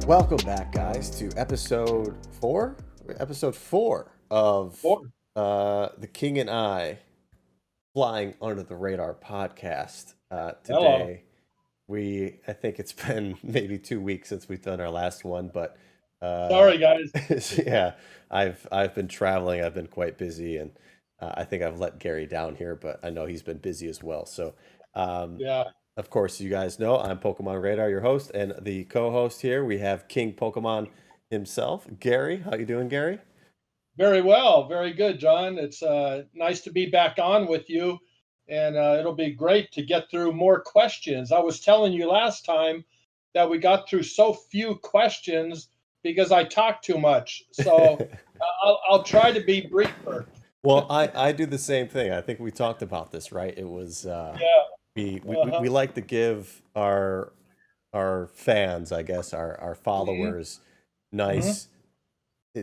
Welcome back, guys, to episode four of Four. The King and I Flying Under the Radar podcast. Hello. Today, I think it's been maybe 2 weeks since we've done our last one, but uh, Sorry, guys. yeah, I've been traveling. I've been quite busy, and I think I've let Gary down here, but I know he's been busy as well. So, um, Yeah, of course, you guys know I'm Pokemon Radar, your host, and the co-host here. We have King Pokemon himself, Gary. How you doing, Gary? very well. Very good, John. It's nice to be back on with you, and it'll be great to get through more questions. I was telling you last time that we got through so few questions because I talk too much. So I'll try to be briefer. Well, I do the same thing. I think we talked about this, right? It was Yeah. we Uh-huh. like to give our fans, I guess, our Hmm. followers, Hmm. nice,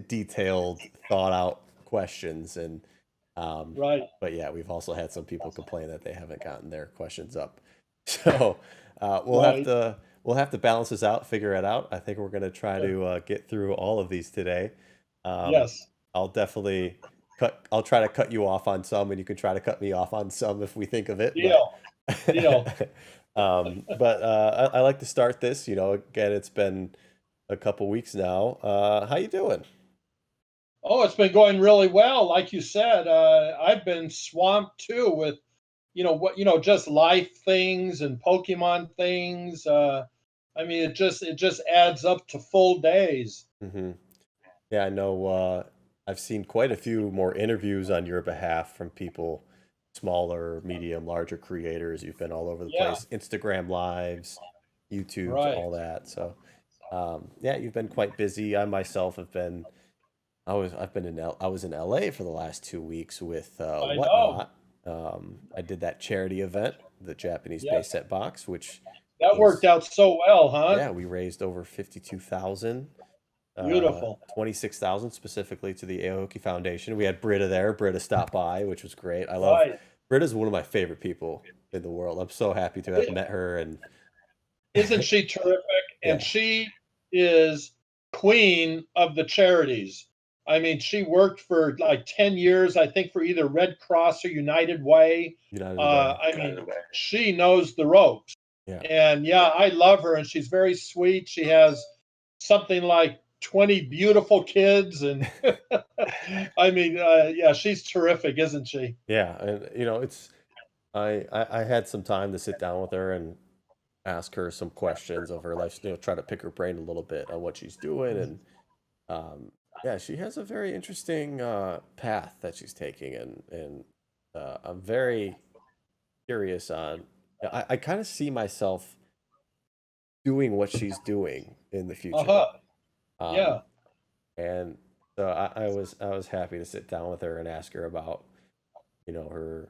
detailed, thought out questions, and um, Right. but yeah, we've also had some people complain that they haven't gotten their questions up. So Right. we'll have to balance this out, figure it out. I think we're gonna try to get through all of these today. Um, Yes. I'll definitely I'll try to cut you off on some, and you can try to cut me off on some if we think of it. But Deal. Deal. I like to start this. Again, it's been a couple weeks now. How you doing? Oh, it's been going really well. Like you said, I've been swamped too with, just life things and Pokemon things. I mean, it just adds up to full days. Hmm. Yeah, I know. I've seen quite a few more interviews on your behalf from people, smaller, medium, larger creators. You've been all over the Yeah, place, Instagram lives, YouTube's, right. all that. So, yeah, you've been quite busy. I myself have been. I was in LA for the last 2 weeks with I know. Whatnot. I did that charity event, the Japanese base Yes, set box, which that worked was, out so well, huh? yeah, we raised over 52,000, Beautiful. 26,000 specifically to the Aoki Foundation. We had Britta there. Britta stopped by, which was great. I love Right. Britta's one of my favorite people in the world. I'm so happy to have met her, and Isn't she terrific? And yeah, she is queen of the charities. I mean, she worked for like 10 years, I think, for either Red Cross or United Way. United Way. I mean, she knows the ropes. Yeah. And yeah, I love her, and she's very sweet. She has something like 20 beautiful kids. And I mean, yeah, she's terrific, isn't she? Yeah, and it's I had some time to sit down with her and ask her some questions of her life, try to pick her brain a little bit on what she's doing. And yeah, she has a very interesting path that she's taking, and I'm very curious on. I kind of see myself doing what she's doing in the Uh future. huh. Um, Yeah. and so I was happy to sit down with her and ask her about her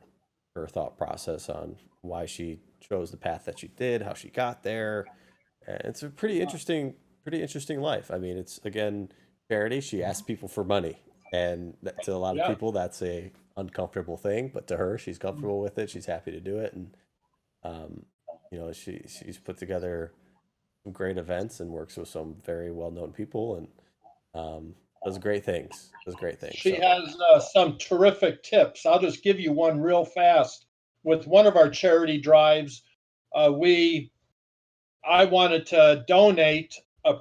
thought process on why she chose the path that she did, how she got there. And it's a pretty interesting life. I mean, it's again charity. She asks people for money, and to a lot of Yeah. people, that's a uncomfortable thing. But to her, she's comfortable with it. She's happy to do it, and um, she's put together some great events and works with some very well-known people, and does great things. Does great things. She So, has some terrific tips. I'll just give you one real fast. With one of our charity drives, we I wanted to donate a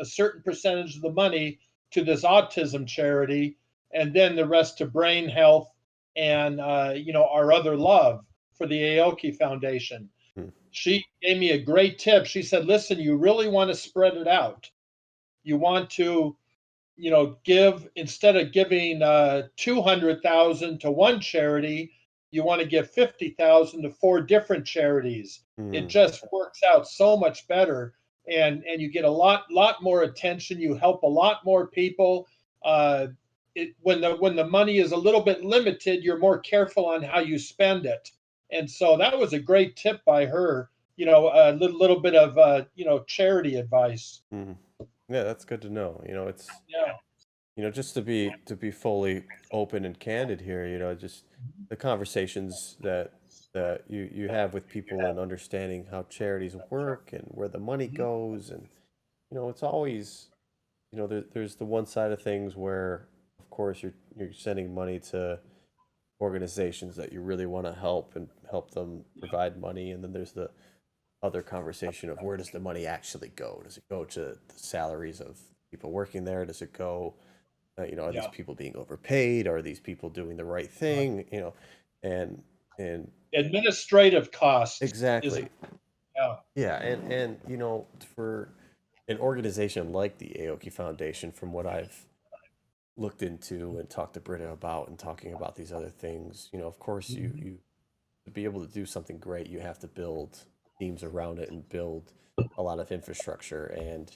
certain percentage of the money to this autism charity, and then the rest to brain health and our other love for the Aoki Foundation. hmm, She gave me a great tip. She said, "Listen, you really want to spread it out. You want to give instead of giving 200,000 to one charity, you want to give 50,000 to four different charities. It hmm, just works out so much better, and you get a lot more attention. You help a lot more people. Uh, when the money is a little bit limited, you're more careful on how you spend it. And so that was a great tip by her. A little bit of charity advice. hmm. Yeah, that's good to know. It's Yeah. just to be fully open and candid here, just the conversations that you have with people and understanding how charities work and where the money goes, and it's always, there's the one side of things where, of course, you're sending money to organizations that you really want to help and help them provide money, and then there's the other conversation of where does the money actually go? Does it go to the salaries of people working there? Does it go, are these Yeah. people being overpaid? Are these people doing the right Right. thing? And and Administrative costs is exactly, yeah. yeah, and for an organization like the Aoki Foundation, from what I've looked into and talked to Britta about and talking about these other things, of course Mhm. you to be able to do something great, you have to build teams around it and build a lot of infrastructure. And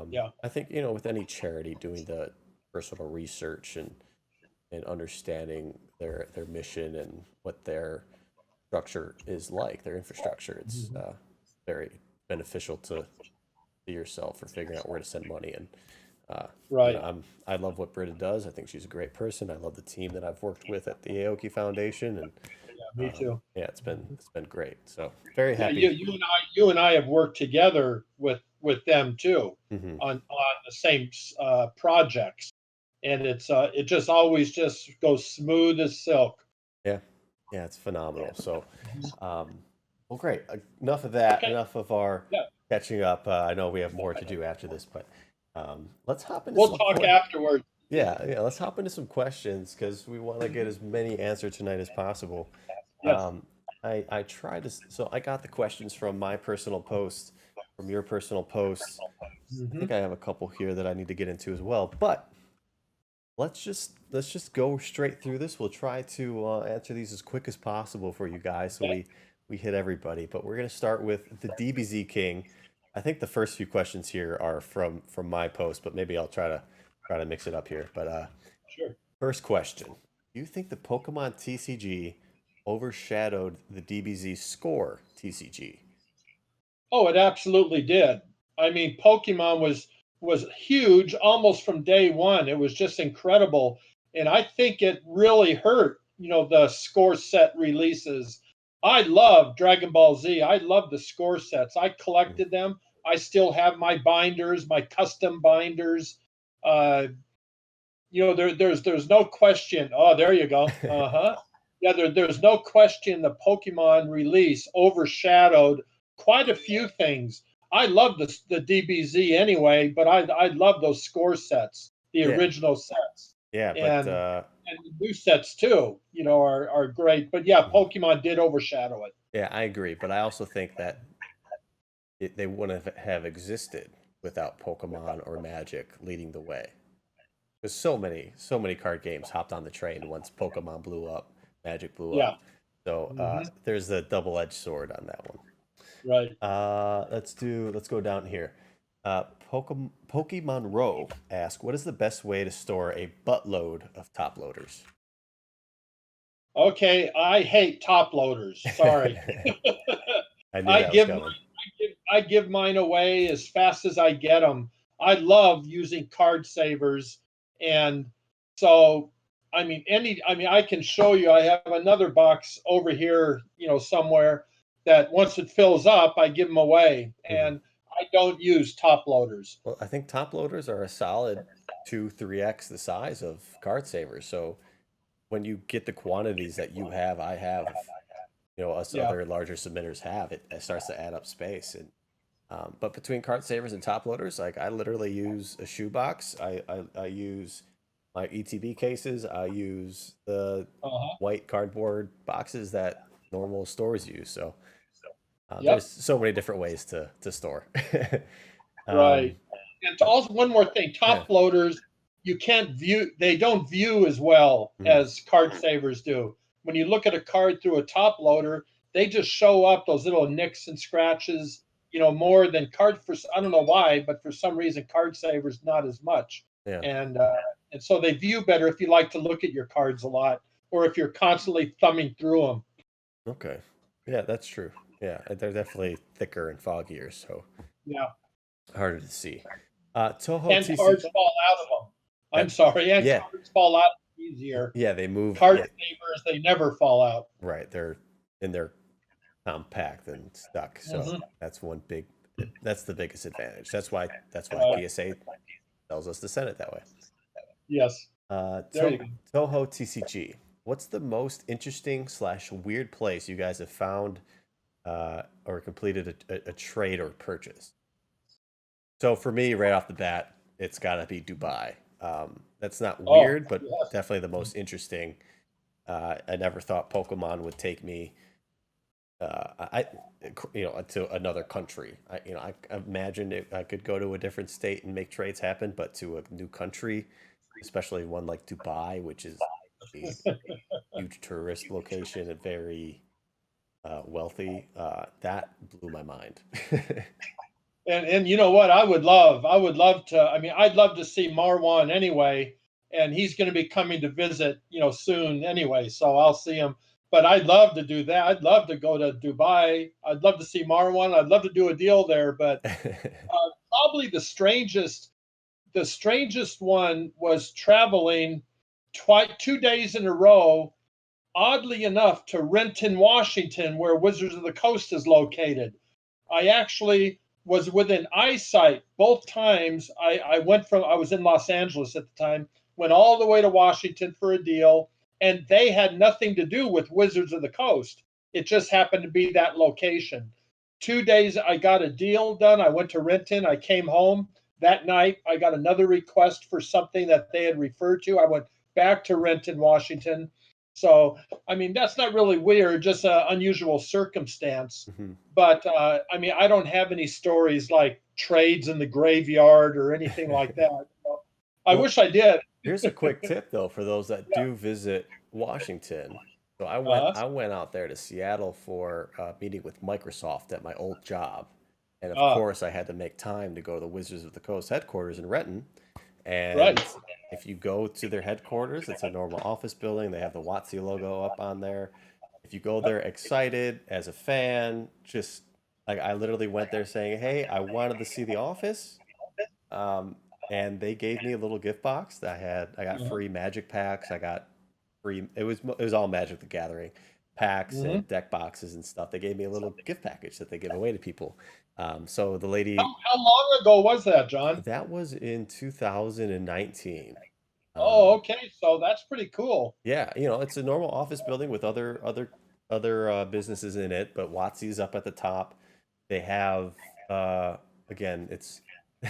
Yeah. I think, with any charity, doing the personal research and understanding their mission and what their structure is like, their infrastructure, it's Mhm. very beneficial to yourself for figuring out where to send money. And uh, Right. I love what Britta does. I think she's a great person. I love the team that I've worked with at the Aoki Foundation, and Yeah, me too. yeah, it's been great. So very Yeah, happy. you and I have worked together with them too Hmm. on the same projects, and it just always just goes smooth as silk. Yeah, yeah, it's phenomenal. So, Mhm. um, well, great. Enough of that. Okay. Enough of our Yeah, catching up. I know we have more to do after this, but let's hop into we'll some talk afterwards. Yeah, let's hop into some questions because we want to get Mhm. as many answered tonight as possible. Yes. Um, I tried to, so I got the questions from my personal post, from your personal posts. I think Hmm. I have a couple here that I need to get into as well, but let's just go straight through this. We'll try to answer these as quick as possible for you guys, so Okay. we hit everybody. But we're gonna start with the DBZ King. I think the first few questions here are from my post, but maybe I'll try to mix it up here. But Sure. first question: do you think the Pokemon TCG overshadowed the DBZ Score TCG? Oh, it absolutely did. I mean, Pokemon was huge almost from day one. It was just incredible, and I think it really hurt. The score set releases. I love Dragon Ball Z. I love the score sets. I collected them. I still have my binders, my custom binders. Uh, there's no question. Oh, there you go. Uh huh. Yeah, there's no question the Pokemon release overshadowed quite a few things. I love the DBZ anyway, but I love those score sets, the Yeah, original sets, yeah, but and and the new sets too. Are great. But yeah, Pokemon did overshadow it. yeah, I agree. But I also think that they wouldn't have existed without Pokemon or Magic leading the way. Because so many card games hopped on the train once Pokemon blew up, Magic blew Yeah. up. So Hmm. there's a double-edged sword on that one. Right. Let's go down here. Pokemon Row ask, what is the best way to store a buttload of top loaders? Okay. I hate top loaders. Sorry. I knew I that was give coming. I give mine away as fast as I get them. I love using card savers, and so I can show you. I have another box over here, somewhere that once it fills up, I give them away, Mhm. and I don't use top loaders. Well, I think top loaders are a solid 2, 3x the size of card savers. So when you get the quantities that you have, I have, us Yeah. other larger submitters have, it starts to add up space. And but between cart savers and top loaders, like I literally use a shoebox. I use my ETB cases. I use the Uh-huh. white cardboard boxes that normal stores use. So there's Yep. so many different ways to store. um, Right. And uh, also one more thing, yeah. top loaders, you can't view they don't view as well Mhm. as card savers do. When you look at a card through a top loader, they just show up those little nicks and scratches, more than I don't know why, but for some reason card savers not as much. Yeah. And so they view better if you like to look at your cards a lot or if you're constantly thumbing through them. Okay. Yeah, that's true. Yeah, they're definitely thicker and foggier, so Yeah. harder to see. Toho And TC. cards fall out of them. I'm That, sorry, and yeah, cards fall out easier. yeah, they move. Card Yeah, savers, they never fall out. right. They're compact and stuck. So Hmm. that's one big That's the biggest advantage. That's why Uh, PSA tells us to send it that way. yes, Uh, there to- you go. Toho TCG. What's the most interesting slash weird place you guys have found or completed a trade or purchase? So for me, right off the bat, it's got to be Dubai. That's not Oh, weird, but yes. definitely the most interesting. I never thought Pokemon would take me, I, to another country. I imagined I could go to a different state and make trades happen, but to a new country, especially one like Dubai, which is a huge tourist location and very wealthy, that blew my mind. And you know what? I would love to. I mean, I'd love to see Marwan anyway, and he's going to be coming to visit, soon anyway. So I'll see him. But I'd love to do that. I'd love to go to Dubai. I'd love to see Marwan. I'd love to do a deal there. But probably the strangest one was traveling 2 days in a row. Oddly enough, to Renton, Washington, where Wizards of the Coast is located. I actually was within eyesight both times. I was in Los Angeles at the time, went all the way to Washington for a deal, and they had nothing to do with Wizards of the Coast. It just happened to be that location. 2 days, I got a deal done. I went to Renton. I came home that night. I got another request for something that they had referred to. I went back to Renton, Washington. So, I mean, that's not really weird, just an unusual circumstance. Mhm. But I mean, I don't have any stories like trades in the graveyard or anything like that. I Well, wish I did. here's a quick tip though for those that Yeah. do visit Washington. So I went Uh-huh. I went out there to Seattle for a meeting with Microsoft at my old job. And of Ah, course, I had to make time to go to the Wizards of the Coast headquarters in Renton. right. And if you go to their headquarters, it's a normal office building. They have the WotC logo up on there. If you go there excited as a fan, just like I literally went there saying, "Hey, I wanted to see the office." Um, and they gave me a little gift box that I got Uh-huh. free Magic packs. I got free. It was all Magic the Gathering packs Hmm. and deck boxes and stuff. They gave me a little gift package that they give away to people. So the lady How long ago was that, John? that was in 2019. Oh, Um, okay. So that's pretty cool. yeah, it's a normal office building with other businesses in it, but WotC's up at the top. They have again, it's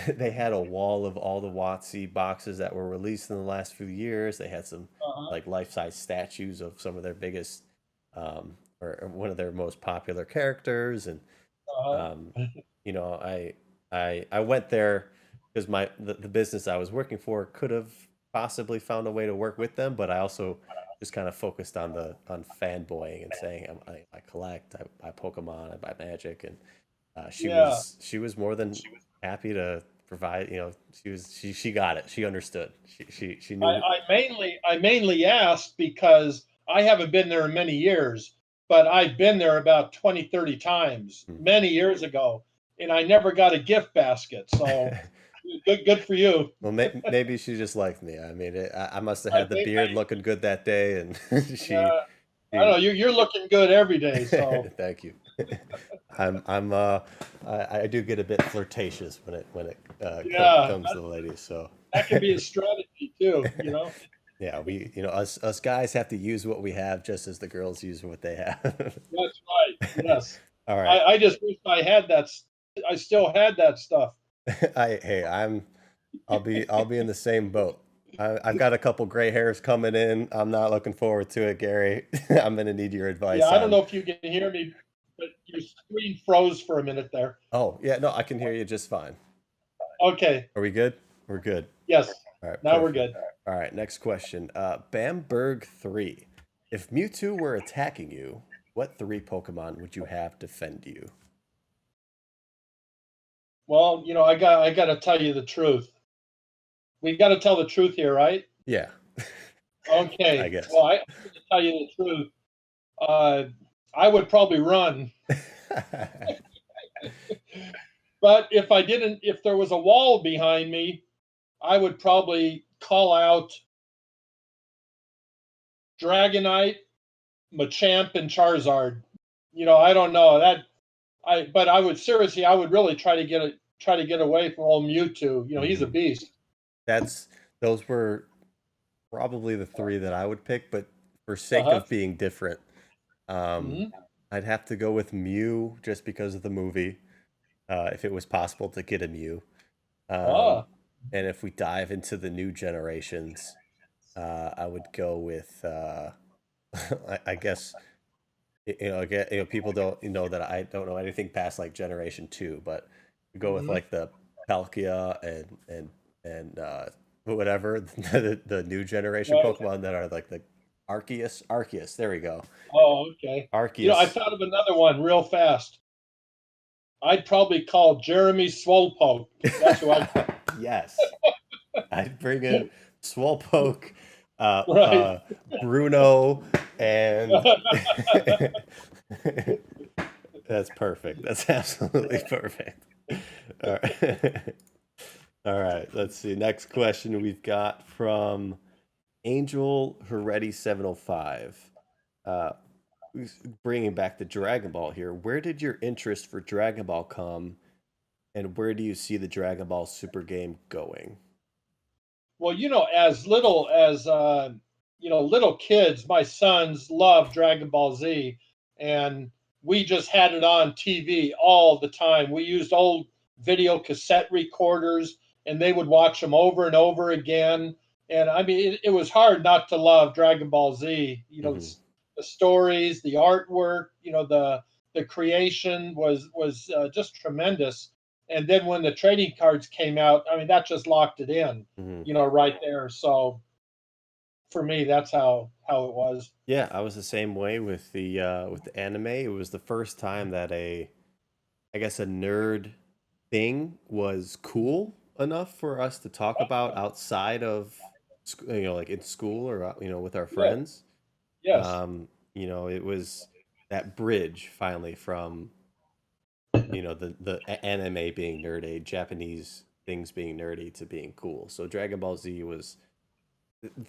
they had a wall of all the WotC boxes that were released in the last few years. They had some Uh-huh. like life-size statues of some of their biggest or one of their most popular characters, and Uh-huh. um, I went there because the business I was working for could have possibly found a way to work with them, but I also just kind of focused on fanboying and saying I collect, I buy Pokemon, I buy Magic, and she Yeah. was she was more than happy to provide. She got it. She understood. She I, knew. I mainly asked because I haven't been there in many years, but I've been there about 20, 30 times Hmm. many years ago, and I never got a gift basket. So good for you. Well, maybe she just liked me. I mean, I must have I had the think beard looking good that day, and she I don't she know. You're looking good every day. So Thank you. I'm I do get a bit flirtatious when it yeah, comes to the ladies. So that can be a strategy too. yeah, we us guys have to use what we have just as the girls use what they have. That's right. Yes. All right. I just wish I had that. I still had that stuff. I hey, I'll be in the same boat. I've got a couple gray hairs coming in. I'm not looking forward to it, Gary. I'm gonna need your Yeah, advice I don't on. know if you can hear me, but your screen froze for a minute there. Oh, yeah, no, I can hear you just fine. Okay. Are we good? We're good. Yes. All right, Now we're perfect. good. All right, next question. Bamberg 3. If Mewtwo were attacking you, what three Pokemon would you have defend you? Well, I got to tell you the truth. We got to tell the truth here, right? Yeah, I Okay. guess. Well, I'm going to tell you the truth. Uh, I would probably run, but if there was a wall behind me, I would probably call out Dragonite, Machamp, and Charizard. I don't know that. but I would seriously, I would really try to get away from old Mewtwo. You know, he's a Hmm. beast. That's those were probably the three that I would pick, but for Uh sake huh. of being different, um, Hmm. I'd have to go with Mew just because of the movie. If it was possible to get a Mew, um, Ah. and if we dive into the new generations, I would go with I guess again, people don't know that I don't know anything past like Generation Two, but we go with Hmm. like the Palkia and whatever the new generation Right. Pokemon that are like the Arceus. There we go, Oh, okay. You know, I Arceus. thought of another one real fast. I'd probably call Jeremy Swolpoke. That's who I Yes, I'd bring in Swolpoke, uh, right. uh, Bruno, and that's perfect. That's absolutely perfect. All right. All right. Let's see. Next question we've got from Angel Heretti 705. Uh, Bringing back the Dragon Ball here. Where did your interest for Dragon Ball come, and where do you see the Dragon Ball Super game going? Well, you know, as little as you know, little kids, my sons love Dragon Ball Z, and we just had it on TV all the time. We used old video cassette recorders, and they would watch them over and over again. And I mean, it was hard not to love Dragon Ball Z. You know, Hmm. the stories, the artwork, you know, the creation was just tremendous. And then when the trading cards came out, I mean, that just locked it in, Hmm. you know, right there. So for me, that's how it was. Yeah, I was the same way with the anime. It was the first time that I guess a nerd thing was cool enough for us to talk about outside of like in school or with our Yeah. friends. Yes. It was that bridge finally from the anime being nerdy, Japanese things being nerdy to being cool. So Dragon Ball Z was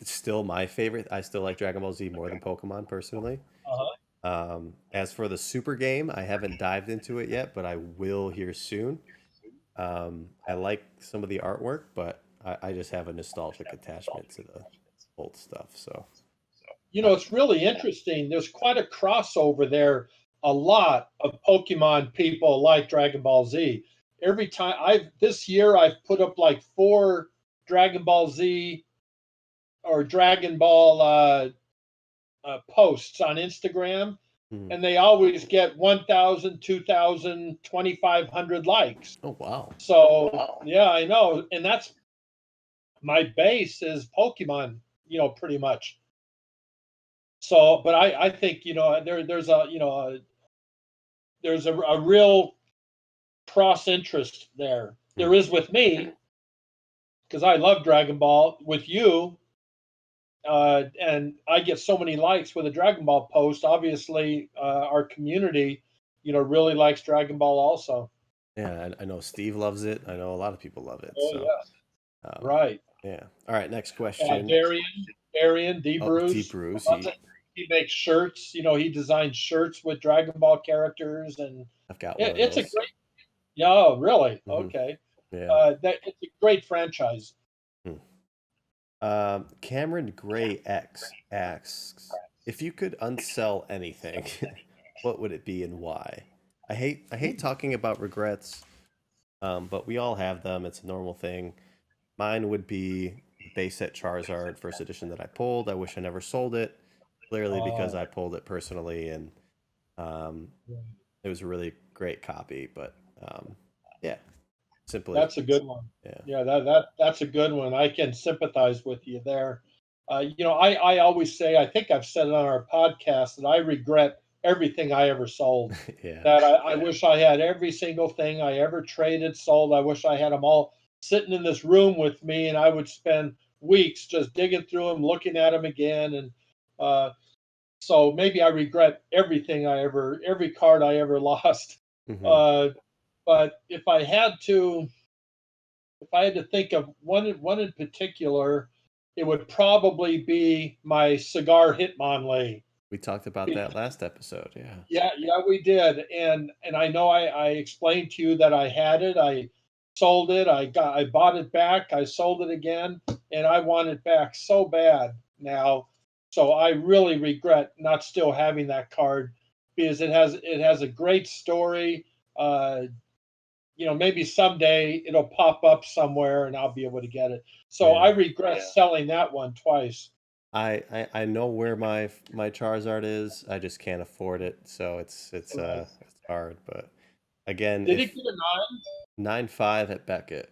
still my favorite. I still like Dragon Ball Z more than Pokemon personally. Uh-huh. As for the Super game, I haven't dived into it yet, but I will here soon. I like some of the artwork, but I just have a nostalgic attachment to the old stuff. So, You uh, know, it's really interesting. There's quite a crossover there. A lot of Pokemon people like Dragon Ball Z. Every time I've this year I've put up like four Dragon Ball Z or Dragon Ball posts on Instagram, mm. and they always get 1,000, 2,000, 2,500 likes. Oh wow, So, yeah, I know. And that's my base is Pokemon, you know, pretty much. So, but I think, you know, there's a, you know, there's a real cross interest there. mm. There is with me because I love Dragon Ball. With you, and I get so many likes with a Dragon Ball post. Obviously, our community, you know, really likes Dragon Ball also. Yeah, I know Steve loves it. I know a lot of people love it. Oh So, yeah, um, right. yeah. All right, next question. Darian, D. Oh, Deep Bruce Bruce, loves it. He makes shirts. You know, he designs shirts with Dragon Ball characters, and I've got one of it's a those. great. Yeah, oh, really? Hmm. Okay. Yeah. That it's a great franchise. Hmm. Cameron Gray X asks if you could unsell anything, what would it be and why? I hate talking about regrets, but we all have them. It's a normal thing. Mine would be the base set Charizard first edition that I pulled. I wish I never sold it, clearly because Oh, I pulled it personally and um, it was a really great copy. But yeah, simply, that's a good one. yeah. Yeah, that's a good one. I can sympathize with you there. You know, I always say, I think I've said it on our podcast that I regret everything I ever sold. Yeah. That I wish I had every single thing I ever traded, sold. I wish I had them all sitting in this room with me, and I would spend weeks just digging through them, looking at them again, and uh, so maybe I regret every card I ever lost. Hmm. Uh, but if I had to think of one in particular, it would probably be my cigar Hitmonlee. We talked about that last episode. Yeah. Yeah, yeah, we did. And I know I explained to you that I had it. I sold it. I bought it back. I sold it again, and I want it back so bad now. So I really regret not still having that card because it has a great story. Maybe someday it'll pop up somewhere and I'll be able to get it. So I Yeah. regret selling that one twice. I know where my Charizard is. I just can't afford it, so Right. it's hard. But again, Did it if get a nine? 9.5 at Beckett,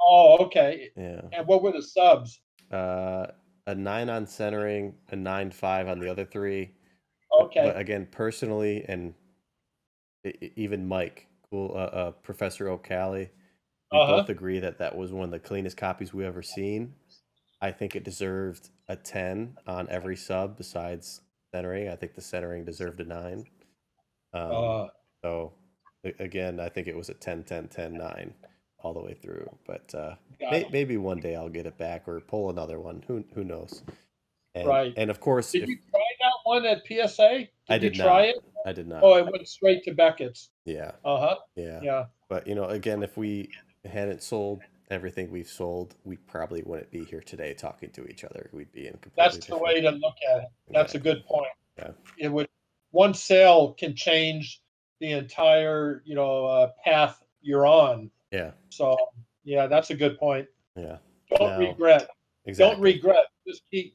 Oh, okay. yeah, And what were the subs? uh, a 9 on centering, a 9.5 on the other three. But Okay. again, personally, and even Mike, Professor O'Callaghan, we both Uh-huh. agree that that was one of the cleanest copies we ever seen. I think it deserved a 10 on every sub besides centering. I think the centering deserved a 9. Um, Uh, so again, I think it was a 10, 10, 10, 9 all the way through. But got it. maybe one day I'll get it back or pull another one. Who knows? Right. And of course, Did if you try that one at PSA? I Did you did try not, it? I did Oh, not. it went straight to Beckett's. Yeah, Uh-huh. yeah. Yeah. But again, if we hadn't sold everything we've sold, we probably wouldn't be here today talking to each other. We'd be in completely That's the different. way to look at it. That's a Exactly. good point. Yeah. It would one sale can change the entire, path you're on. Yeah. So, yeah, that's a good point. Yeah. Don't Now, regret. Don't exactly. regret.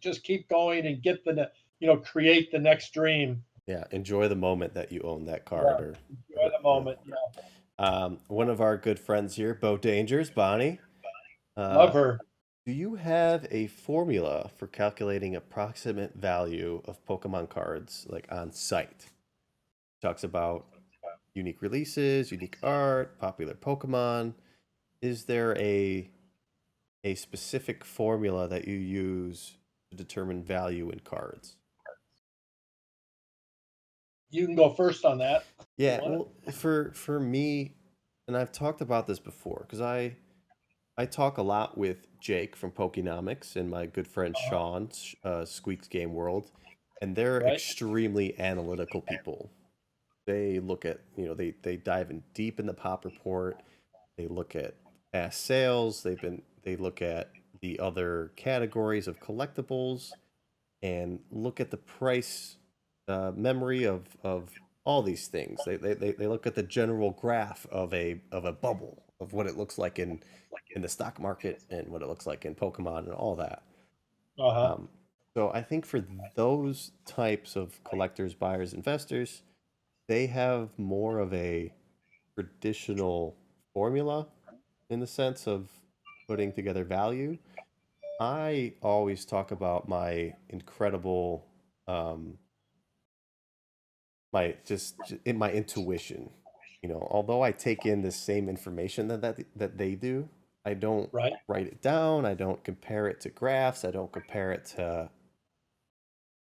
Just keep going and create the next dream. Yeah. Enjoy the moment that you own that Yeah. card Enjoy the yeah. moment. Yeah. One of our good friends here, Bo Dangers, Bonnie. Love Uh, her. do you have a formula for calculating approximate value of Pokemon cards like on site? Talks about unique releases, unique art, popular Pokemon. Is there a specific formula that you use to determine value in cards? You can go first on that if you Yeah, want. well, for me, and I've talked about this before because I talk a lot with Jake from Pokenomics and my good friend Uh-huh. Sean, Squeaks Game World, and they're Right? extremely analytical people. They look at, they dive in deep in the pop report. They look at past sales. They look at the other categories of collectibles and look at the price memory of all these things. They look at the general graph of a bubble of what it looks like in the stock market and what it looks like in Pokemon and all that. Uh-huh. Um, so I think for those types of collectors, buyers, investors, they have more of a traditional formula in the sense of putting together value. I always talk about my incredible, um, in my intuition. Although I take in the same information that they do, I don't Right? write it down. I don't compare it to graphs. I don't compare it to.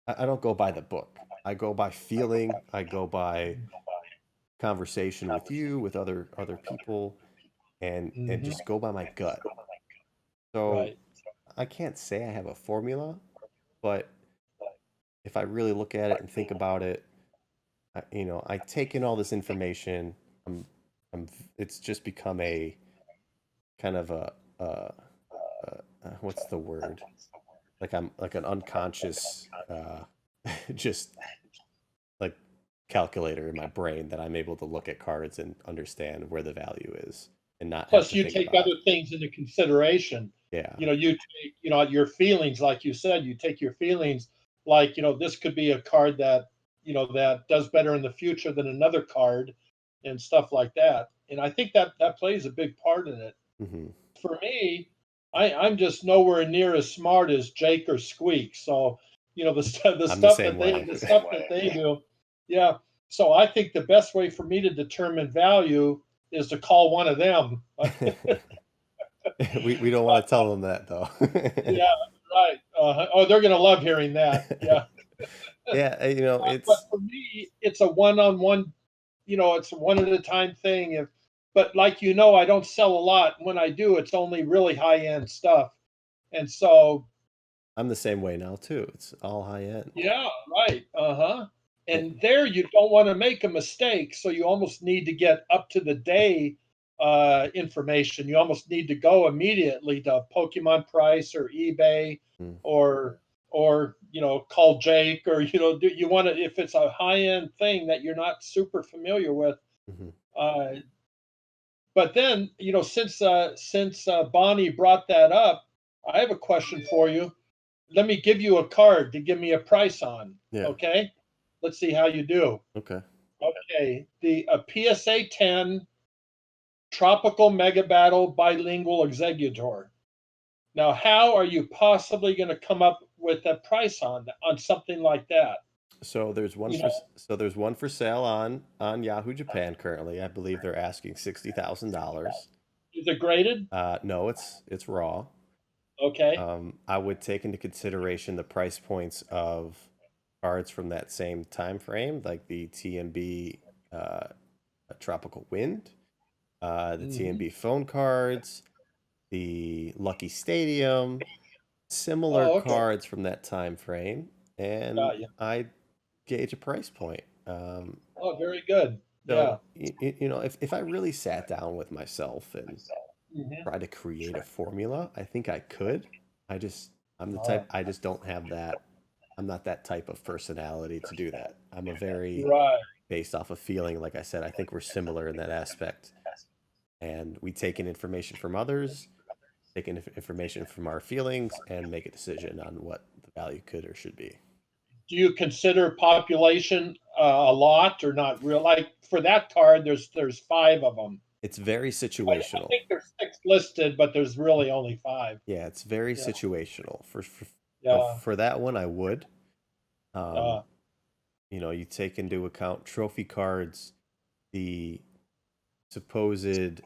I don't go by the book. I go by feeling. I go by conversation with you, with other people, and Mm-hmm. just go by my gut. So Right. I can't say I have a formula, but if I really look at it and think about it, I take in all this information. I'm, it's just become a kind of what's the word? Like I'm like an unconscious, just like calculator in my brain that I'm able to look at cards and understand where the value is and not have Plus, to you think take about it. other things into consideration. Yeah. You take, your feelings, like you said, you take your feelings, like, this could be a card that does better in the future than another card and stuff like that. And I think that plays a big part in it. Hmm. For me, I'm just nowhere near as smart as Jake or Squeak. So, the stuff the I'm the stuff same that they way. the stuff that they do, yeah. So I think the best way for me to determine value is to call one of them. We don't want to tell them that though. Yeah, right. Oh, they're gonna love hearing that. Yeah. Yeah, But it's for me, it's a one-on-one. It's a one at a time thing. But like I don't sell a lot. When I do, it's only really high end stuff. And so I'm the same way now too. It's all high end. Yeah, right. Uh-huh. Eh, And there you don't want to make a mistake, so you almost need to get up to the day information. You almost need to go immediately to Pokemon Price or eBay mm, or call Jake or do you want to if it's a high-end thing that you're not super familiar with. mhm. Uh, but then, since Bonnie brought that up, I have a question for you. Let me give you a card to give me a price on. Yeah. Okay, let's see how you do. Okay. Okay, the a PSA 10 Tropical Mega Battle Bilingual Executor. Now, how are you possibly going to come up with a price on something like that? So there's one You for know, so there's one for sale on Yahoo Japan currently. I believe they're asking $60,000. is it graded? No, it's raw. Okay. I would take into consideration the price points of cards from that same time frame, like the TMB uh, Tropical Wind, the Hmm. TMB phone cards, the Lucky Stadium, similar Oh, okay. cards from that time frame, and Got you. I gauge a price point. Oh, very good. So Yeah. if I really sat down with myself and Hmm. try to create a formula, I think I could. I just I'm the Uh, type I just don't have that. I'm not that type of personality to do that. I'm a very right. based off of feeling. Like I said, I think we're similar in that aspect, and we take in information from others, take in information from our feelings, and make a decision on what the value could or should be. Do you consider population a lot or not real? Like for that card, there's five of them. It's very I situational. think there's six listed, but there's really only five. Yeah, it's very Yeah. situational. So Yeah. for that one, I would. Um, Uh, you take into account trophy cards, the supposed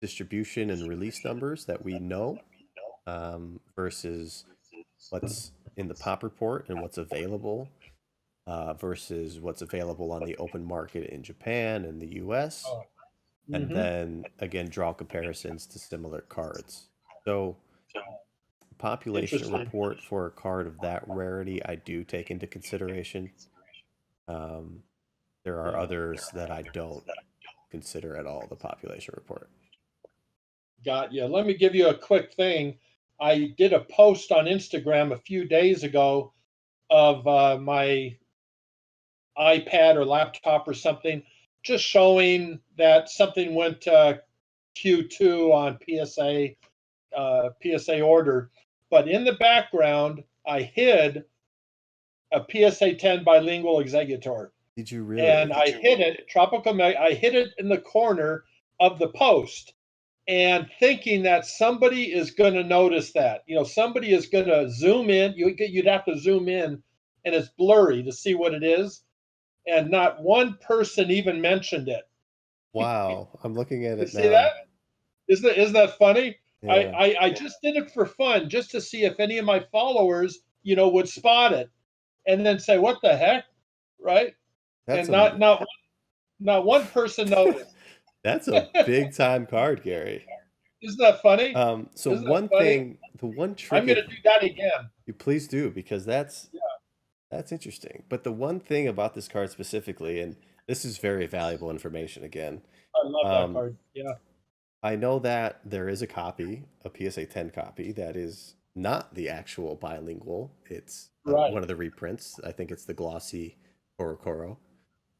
distribution and release numbers that we know, versus what's in the pop report and what's available, versus what's available on the open market in Japan and the US, oh. and Hmm. then again draw comparisons to similar cards. So population Interesting. report for a card of that rarity, I do take into consideration. Um, there are Yeah. others that I don't consider at all the population report. Got you. Let me give you a quick thing. I did a post on Instagram a few days ago of my iPad or laptop or something, just showing that something went to Q2 on PSA order. But in the background, I hid a PSA 10 bilingual executor, Did you and really? I hid it I hid it in the corner of the post, and thinking that somebody is going to notice that. Somebody is going to zoom in. You'd have to zoom in, and it's blurry to see what it is. And not one person even mentioned it. Wow, I'm looking at You it see that? now. Isn't that funny? I, Yeah, I I just did it for fun, just to see if any of my followers, would spot it, and then say, "What the heck?" Right? that's And a not one person noticed. that's a big time card, Gary. Isn't that funny? So Isn't that one funny? thing, the one I'm trick going to do that again. you please do because that's interesting. But the one thing about this card specifically, and this is very valuable information again. I love that Um, card. Yeah. I know that there is a copy, a PSA 10 copy, that is not the actual bilingual. It's Right. one of the reprints. I think it's the glossy Korokoro,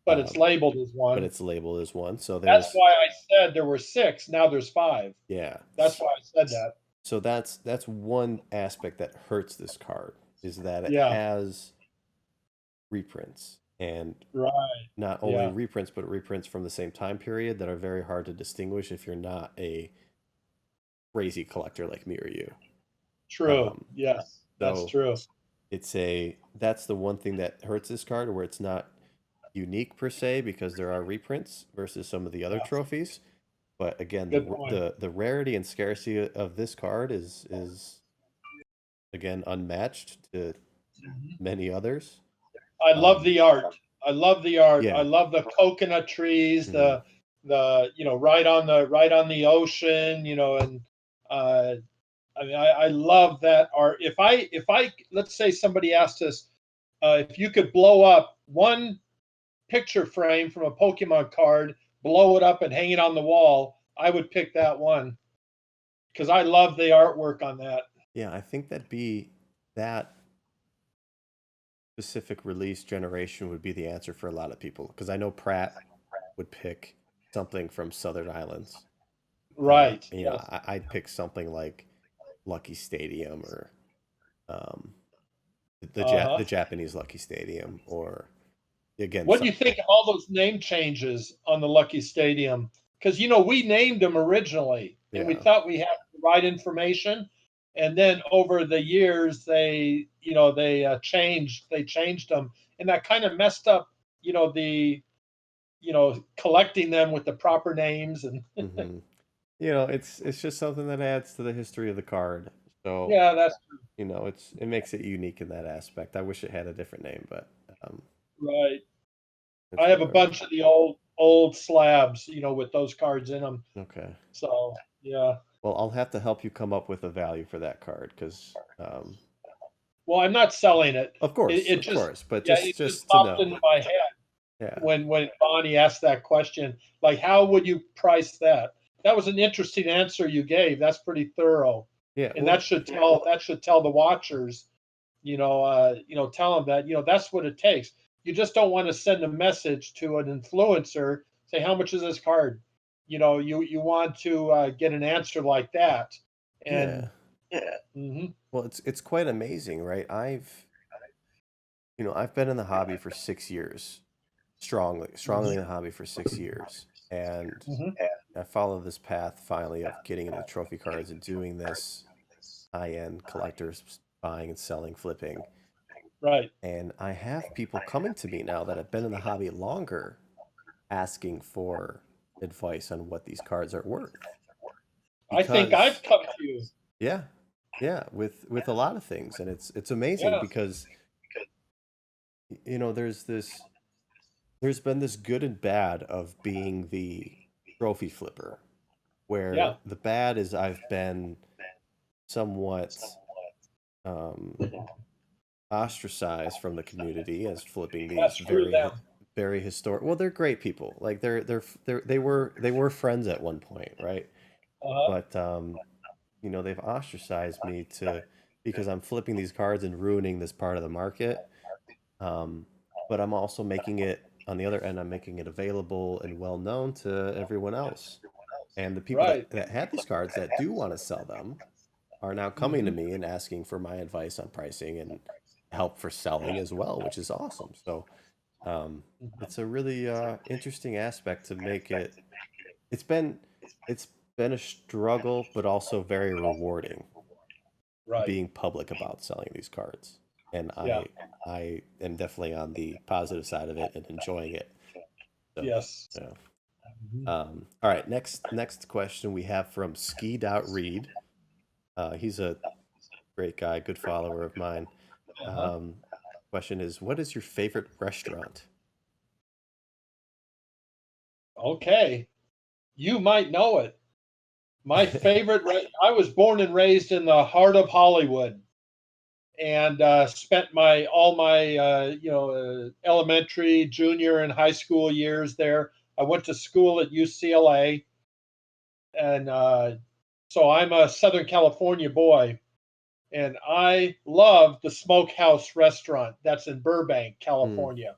But it's labeled as but one. it's labeled as one. So That's there's, why I said there were six. Now there's five. yeah. That's why I said that. So that's one aspect that hurts this card is that it Yeah. has reprints, and Right. not only Yeah. reprints but reprints from the same time period that are very hard to distinguish if you're not a crazy collector like me or you. True. Um, Yes. That's so true. that's the one thing that hurts this card, where it's not unique per se because there are reprints versus some of the other Yeah. trophies. But again, Good point. the rarity and scarcity of this card is again unmatched to Mhm. many others. I love Um, the art. I love the art. I yeah, love the coconut trees, mhm. the right on the ocean, and uh I mean, I love that art. If I let's say somebody asked us if you could blow up one picture frame from a Pokemon card, blow it up and hang it on the wall, I would pick that one because I love the artwork on that. Yeah, I think that specific release generation would be the answer for a lot of people because I know Pratt would pick something from Southern Islands. Right. You know, Yes. I'd pick something like Lucky Stadium or um, the Uh-huh. Japanese Lucky Stadium, or again, What do you think of all those name changes on the Lucky Stadium? Because we named them originally, and we yeah, thought we had the right information, and then over the years they changed them, and that kind of messed up the collecting them with the proper names and hmm you know, it's just something that adds to the history of the card. So yeah, that's you know, it makes it unique in that aspect. I wish it had a different name, but um, right. I it's have a whatever. bunch of the old slabs, with those cards in them. Okay. So yeah. Well, I'll have to help you come up with a value for that card because, Well, I'm not selling it. It of just course, but yeah, it just just to popped know. into my head Yeah. when Bonnie asked that question. Like, how would you price that? That was an interesting answer you gave. That's pretty thorough, Yeah. and Well, that should tell the watchers. Tell them that that's what it takes. You just don't want to send a message to an influencer say how much is this card. You want to get an answer like that, and yeah. mhm, Well, it's quite amazing, right? I've been in the hobby for 6 years, strongly in the mhm, hobby for 6 years, and mhm, I followed this path finally of getting into trophy cards and doing this high-end collectors buying and selling, flipping. right. And I have people coming to me now that have been in the hobby longer asking for advice on what these cards are worth. I think I've Because come to you. yeah, yeah, with a lot of things. And it's amazing Yeah. because you know there's been this good and bad of being the trophy flipper, where Yeah. the bad is I've been somewhat um ostracized from the community as flipping Yeah, these screw them. very historic. Well, they're great people. Like they were friends at one point, right? Uh-huh. But they've ostracized me to because I'm flipping these cards and ruining this part of the market. Um, but I'm also making it on the other end. I'm making it available and well known to everyone else. And the people Right. that had these cards that do want to sell them are now coming to Hmm. me and asking for my advice on pricing and help for selling as well, which is awesome. So um, it's a really interesting aspect to make it. It's been it's been a struggle, but also very rewarding Right. being public about selling these cards. And Yeah. I am definitely on the positive side of it and enjoying it. So Yes. yeah. Mhm. All right, next question we have from Ski Reed. He's a great guy, good follower of mine. Uh-huh. Um, question is, what is your favorite restaurant? Okay. You might know it. My favorite. I was born and raised in the heart of Hollywood, and spent my all my elementary, junior, and high school years there. I went to school at UCLA, and so I'm a Southern California boy, and I love the Smokehouse restaurant that's in Burbank, Hmm, California.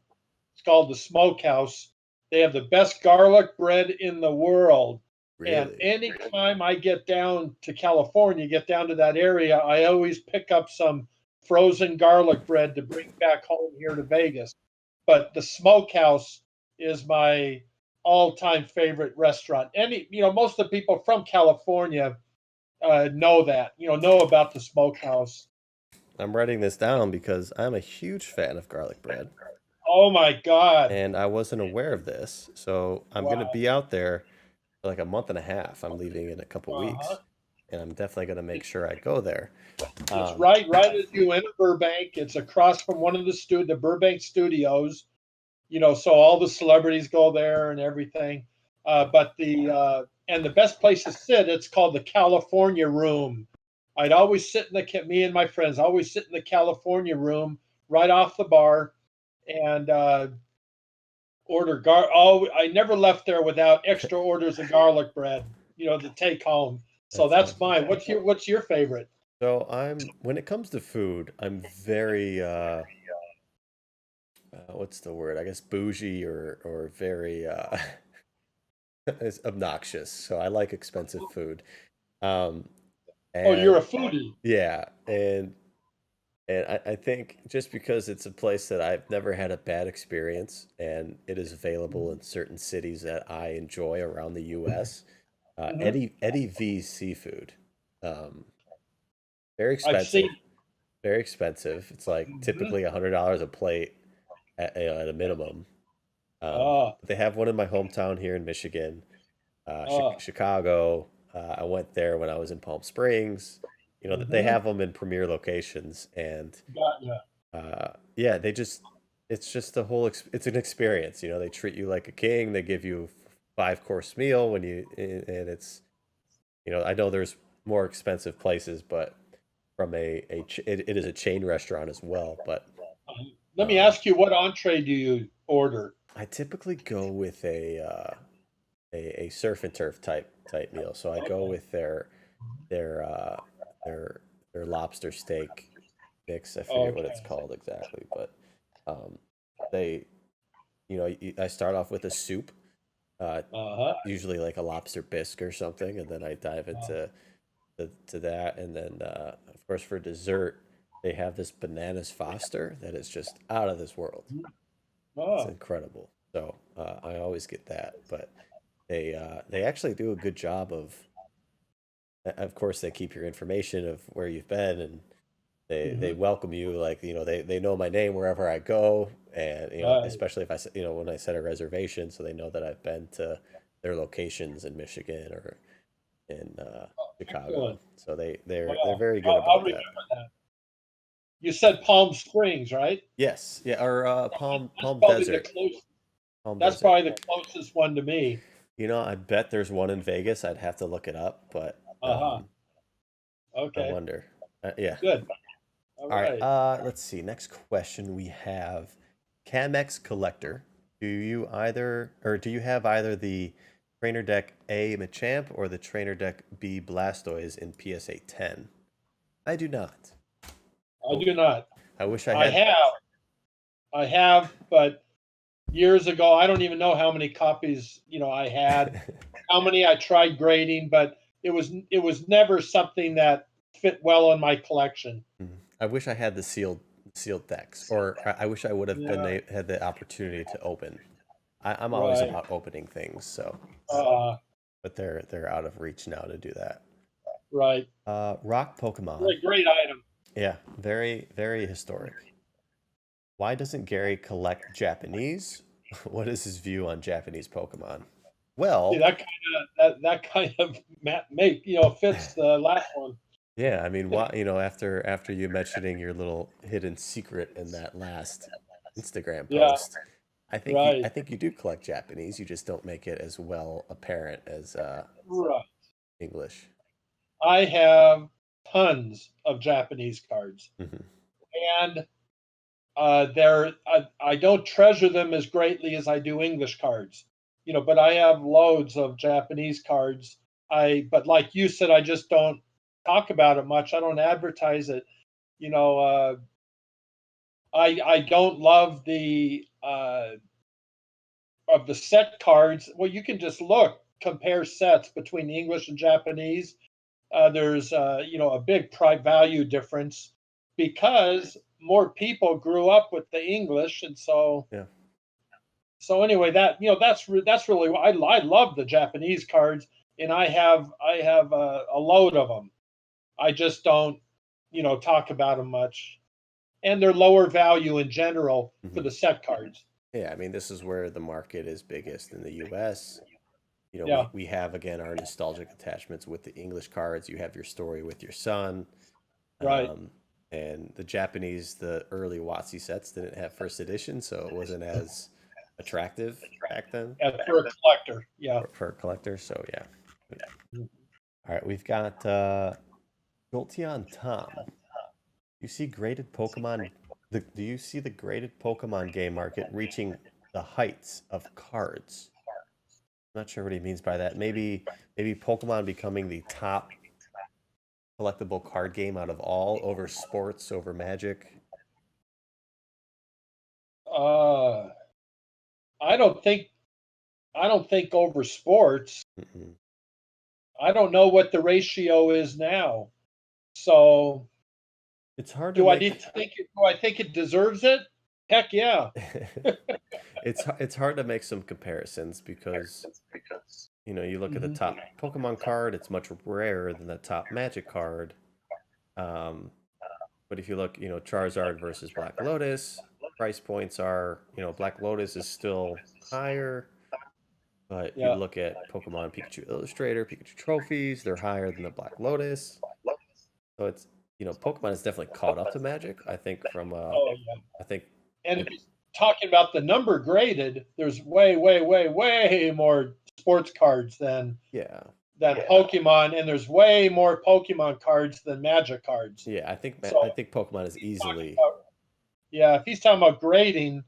It's called the Smokehouse. They have the best garlic bread in the world. And really? anytime I get down to California, get down to that area, I always pick up some frozen garlic bread to bring back home here to Vegas. But the Smokehouse is my all-time favorite restaurant. Most of the people from California know about the Smokehouse. I'm writing this down because I'm a huge fan of garlic bread, Oh my God. and I wasn't aware of this. So I'm gonna Wow. be out there for like a month and a half. I'm leaving in a couple Uh-huh. weeks, and I'm definitely gonna make sure I go there. It's Um, right as you enter Burbank. It's across from one of the Burbank studios. So all the celebrities go there and everything. But the best place to sit, it's called the California Room. I'd always sit in the me and my friends always sit in the California room right off the bar and order oh, I never left there without extra orders of garlic bread, to take home. So That that's sounds good. mine. What's your favorite? So when it comes to food, I'm very what's the word? I guess bougie or very is obnoxious. So I like expensive food. Um, Oh, you're and a foodie. yeah, and I think just because it's a place that I've never had a bad experience and it is available in certain cities that I enjoy around the US, Hmm. Eddie V's seafood. Um, very I've seen. expensive, very expensive. It's like Mhm. typically $100 a plate at a minimum. Uh, But they have one in my hometown here in Michigan, uh, Chicago. I went there when I was in Palm Springs. You know, they hmm. have them in premier locations, and Got ya. yeah, it's just the whole, it's an experience. You know, they treat you like a king. They give you five-course meal and it's, you know, I know there's more expensive places, but from it is a chain restaurant as well. But Let me um, ask you, what entree do you order? I typically go with a surf and turf type meal. So I go Okay. with their their their lobster steak mix. I forget what it's Okay. called exactly, but um, they, you know, I start off with a soup, uh, Uh-huh. usually like a lobster bisque or something, and then I dive into to that, and then of course for dessert they have this bananas Foster that is just out of this world. It's Oh. incredible. So I always get that, but they actually do a good job of course they keep your information of where you've been, and they Hmm. welcome you, like, you know, they know my name wherever I go, and you know, Right. especially if you know, when I set a reservation, so they know that I've been to their locations in Michigan or in Chicago. Excellent. So they're Wow. very good I'll about that. remember that. You said Palm Springs, right? Yes, yeah, or That's Palm probably the Desert, closest. Palm That's Desert. probably the closest one to me. You know, I bet there's one in Vegas. I'd have to look it up, but Uh-huh. I Okay. wonder. Yeah. Good. All All right. right. Let's see. Next question we have Camex Collector. Do you have either the Trainer Deck A Machamp or the Trainer Deck B Blastoise in PSA 10? I do not. I do not. I wish I I had. have. I have, but years ago, I don't even know how many copies, I had, how many I tried grading, but it was never something that fit well in my collection. I wish I had the sealed decks, or I wish I would have Yeah. had the opportunity to open. I'm always Right. about opening things, so Uh, but they're out of reach now to do that. right. Rock Pokemon. Great, great item. Yeah, very historic. Why doesn't Gary collect Japanese? What is his view on Japanese Pokemon? See, Well, that kind of make fits the last one. yeah, I mean, why, you know, after you mentioning your little hidden secret in that last Instagram Yeah. post, I Right. think you do collect Japanese. You just don't make it as well apparent as Right. English. I have tons of Japanese cards, Hmm. and I don't treasure them as greatly as I do English cards, but I have loads of Japanese cards. But like you said, I just don't talk about it much. I don't advertise it. You know, I don't love the of the set cards. Well, you can just compare sets between the English and Japanese. There's a big price value difference because more people grew up with the English, and Yeah. so anyway, that's really I love the Japanese cards, and I have a load of them. I just don't talk about them much, and they're lower value in general for Hmm. the set cards. Yeah, I mean, this is where the market is biggest in the US. You know, Yeah, we have again our nostalgic attachments with the English cards. You have your story with your son. right. Um, and the Japanese, the early WotC sets didn't have first edition, so it wasn't as attractive back then And for a collector, yeah. for a collector. So yeah. Mhm. All right, we've got Jolteon Tom, you see graded Pokemon. Do you see the graded Pokemon game market reaching the heights of cards? I'm not sure what he means by that. Maybe Pokemon becoming the top collectible card game out of all, over sports, over Magic. Uh, I don't think I don't think over sports. Mm-mm. I don't know what the ratio is now. So It's hard to do I make. need to think it, do I think it deserves it? Heck yeah. It's hard to make some comparisons because you look at the Hmm. top Pokemon card, it's much rarer than the top Magic card. Um, but if you look, Charizard versus Black Lotus, price points are, Black Lotus is still higher, but you Yeah. look at Pokemon Pikachu Illustrator, Pikachu trophies, they're higher than the Black Lotus. So Pokemon is definitely caught up to Magic. I think Oh yeah. I think And if it, you're talking about the number graded, there's way, way, way, way more sports cards yeah, than Pokemon, and there's way more Pokemon cards than Magic cards. yeah, So I think Pokemon is he's talking easily. about, yeah, if he's talking about grading,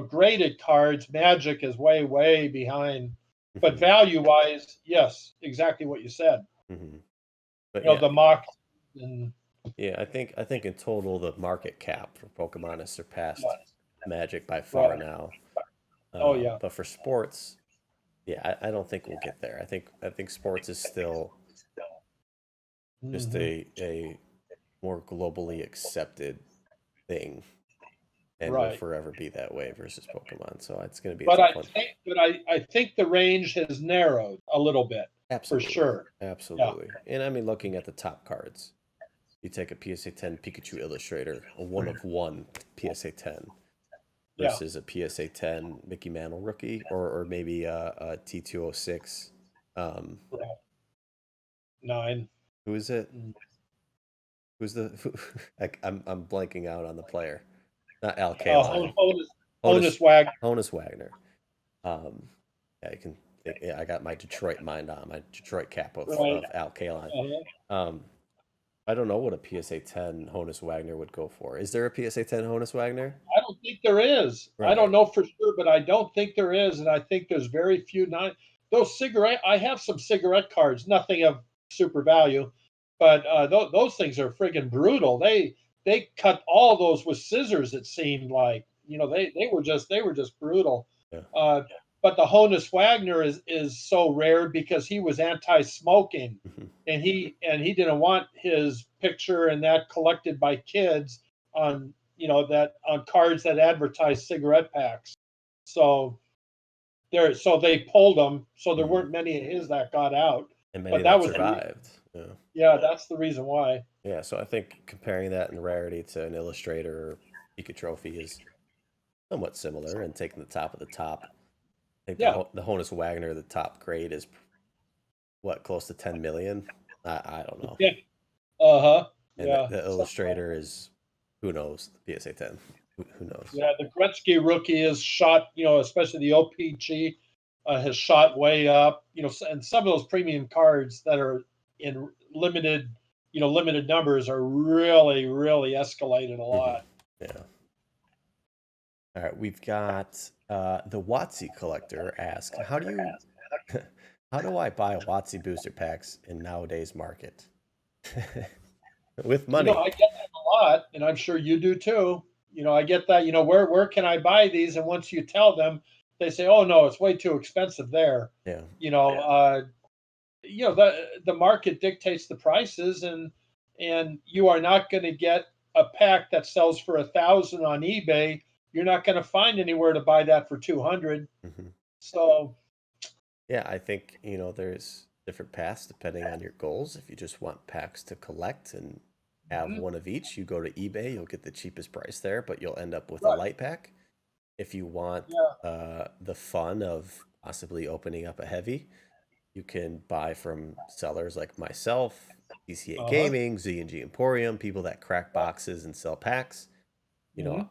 graded cards, Magic is way, way behind. But Mhm, value wise, yes, exactly what you said. mhm. But yeah, The mock and yeah, I think in total the market cap for Pokemon has surpassed yeah, Magic by far right. now. Oh yeah. But for sports, yeah, I don't think we'll get there. I think sports is still just Hmm. a more globally accepted thing and will Right. forever be that way versus Pokemon. So it's going to be a But tough one. I think the range has narrowed a little bit for Absolutely. sure. Yeah. Absolutely. And I mean, looking at the top cards, you take a PSA 10 Pikachu Illustrator, a one of one PSA 10 Yeah. versus a PSA 10 Mickey Mantle rookie, or maybe a T206. Um, Right. 9. who is it? Mm. Who's the? I'm blanking out on the player. Not Al Hon Kaline. Honus Honus Honus Wagner. Honus Wagner. Um, yeah, you can. Yeah, I got my Detroit mind on my Detroit cap Right. of Al Kaline. Uh-huh. Um, I don't know what a PSA 10 Honus Wagner would go for. Is there a PSA 10 Honus Wagner? I don't think there is. I don't Right. know for sure, but I don't think there is, and I think there's very few nine. Those cigarette. I have some cigarette cards, nothing of super value, but those things are friggin' brutal. They cut all those with scissors. It seemed like they were just brutal. Yeah. Uh, but the Honus Wagner is so rare because he was anti-smoking, Mhm. and he didn't want his picture and that collected by kids on that on cards that advertise cigarette packs. So they pulled them. So there Mhm. weren't many of his that got out. And many But that that was survived. Yeah. yeah, that's the reason why. Yeah. So I think comparing that in rarity to an Illustrator or Pika Trophy is somewhat similar, and taking the top of the top. I think Yeah, the Honus Wagner, the top grade is what, close to 10 million. I don't know. yeah, uh huh, And yeah. the So, Illustrator is, who knows, the PSA 10. Who knows? yeah, the Gretzky rookie is shot. Especially the OPG has shot way up. And some of those premium cards that are in limited numbers are really, really escalated a Hmm. lot. Yeah. All right, we've got the Watsy collector asked, how do I buy Watsy booster packs in nowadays market with money? I get that a lot, and I'm sure you do too. I get that. Where can I buy these? And once you tell them, they say, "Oh no, it's way too expensive there." Yeah. You know, uh, the market dictates the prices, and you are not going to get a pack that sells for 1,000 on eBay. You're not going to find anywhere to buy that for 200. Hmm. So Yeah, I think, there's different paths depending on your goals. If you just want packs to collect and have mhm, one of each, you go to eBay, you'll get the cheapest price there, but you'll end up with a right, light pack. If you want yeah, the fun of possibly opening up a heavy, you can buy from sellers like myself, DCA uh huh, Gaming, Z&G Emporium, people that crack yeah, boxes and sell packs. hmm,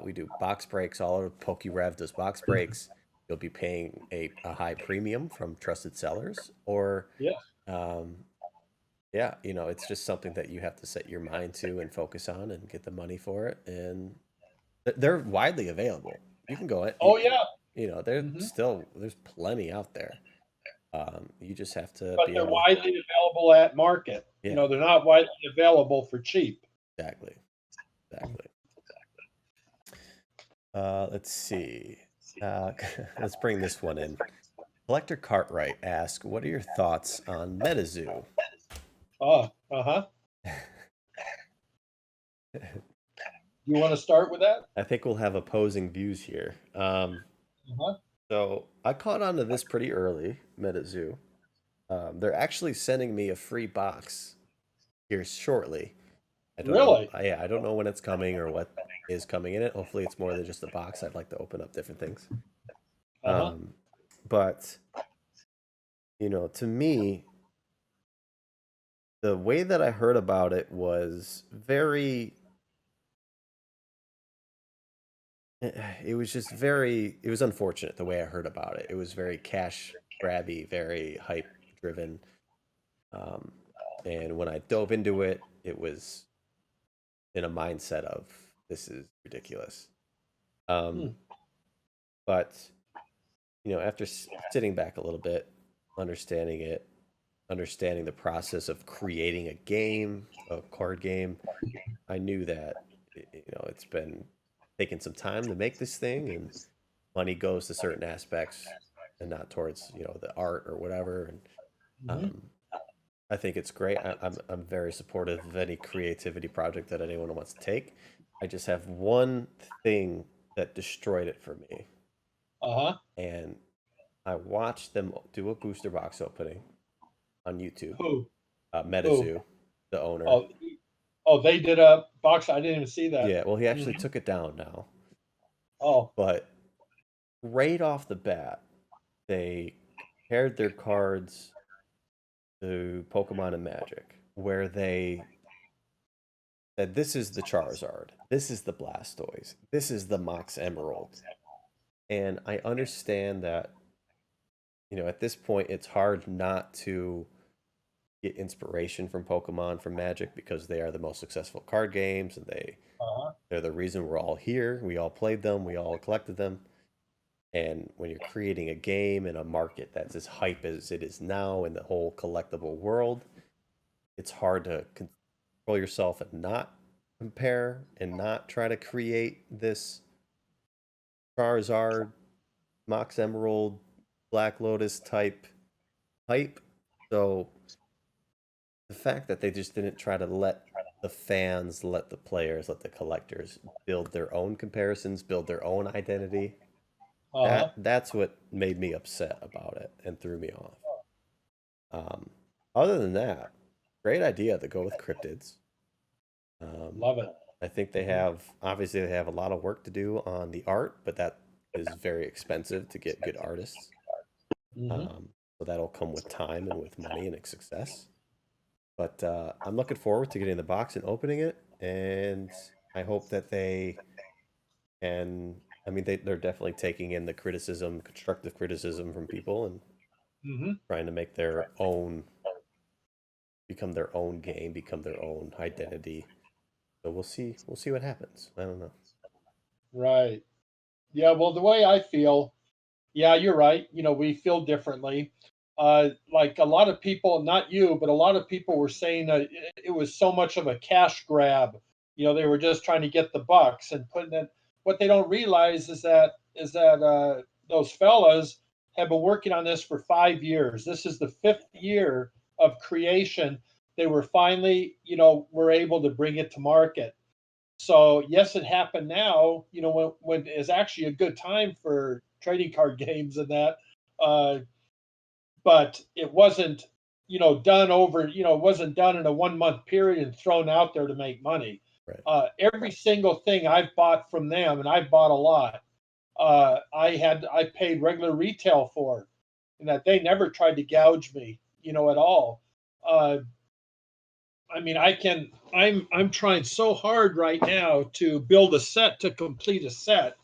We do box breaks. All of PokeRev does box breaks. You'll be paying a high premium from trusted sellers, or yeah, um, yeah, it's just something that you have to set your mind to and focus on and get the money for it. And they're widely available. You can go, Oh yeah. Hmm. there's plenty out there. You just have to But be they're able to, widely available at market. yeah, They're not widely available for cheap. exactly, exactly. Let's see. Uh, let's bring this one in. Collector Cartwright asks, "What are your thoughts on MetaZoo?" Oh, uh-huh. You want to start with that? I think we'll have opposing views here. Uh-huh. So I caught on to this pretty early, MetaZoo. They're actually sending me a free box here shortly. I don't know. Really? Yeah, I don't know when it's coming or what is coming in it. Hopefully, it's more than just a box. I'd like to open up different things. Uh-huh. Um, but to me, the way that I heard about it was very. It was just very. It was unfortunate the way I heard about it. It was very cash grabby, very hype driven. Um, and when I dove into it, it was in a mindset of this is ridiculous. Um, Hmm. but after sitting back a little bit, understanding it, understanding the process of creating a game, a card game, I knew that it's been taking some time to make this thing, and money goes to certain aspects and not towards the art or whatever. And Hmm. um, I think it's great. I'm very supportive of any creativity project that anyone wants to take. I just have one thing that destroyed it for me, Uh-huh. and I watched them do a booster box opening on YouTube. Who? Who? MetaZoo, the owner. Oh, oh, they did a box. I didn't even see that. Yeah, well, he actually Hmm. took it down now, Oh, but right off the bat, they compared their cards to Pokemon and Magic, where they said, "This is the Charizard, this is the Blastoise, this is the Mox Emerald," and I understand that at this point it's hard not to get inspiration from Pokemon, from Magic, because they are the most successful card games, and uh-huh. they're the reason we're all here. We all played them, we all collected them. And when you're creating a game in a market that's as hype as it is now in the whole collectible world, it's hard to control yourself and not compare and not try to create this Charizard, Mox Emerald, Black Lotus type hype. So the fact that they just didn't try to let the fans, let the players, let the collectors build their own comparisons, build their own identity, Uh-huh. that's what made me upset about it and threw me off. Um, Other than that, great idea to go with cryptids. Um, Love it. I think Hmm. they have a lot of work to do on the art, but that is very expensive to get good artists. Hmm. Um, so that'll come with time and with money and success. But I'm looking forward to getting the box and opening it, and I hope that they can. I mean, they're definitely taking in the criticism, constructive criticism from people, and Hmm. trying to become their own game, become their own identity. So we'll see. We'll see what happens. I don't know. Right. Yeah, well, the way I feel, yeah, you're right. We feel differently. Like a lot of people, not you, but a lot of people were saying that it was so much of a cash grab. They were just trying to get the bucks and putting it. What they don't realize is that those fellas have been working on this for 5 years. This is the fifth year of creation. They were finally, were able to bring it to market. So yes, it happened now. When is actually a good time for trading card games and that, uh, but it wasn't, done over. It wasn't done in a 1 month period and thrown out there to make money. Right. Every single thing I've bought from them, and I've bought a lot, I paid regular retail for, and that they never tried to gouge me, at all. Uh, I mean, I'm trying so hard right now to build a set to complete a set,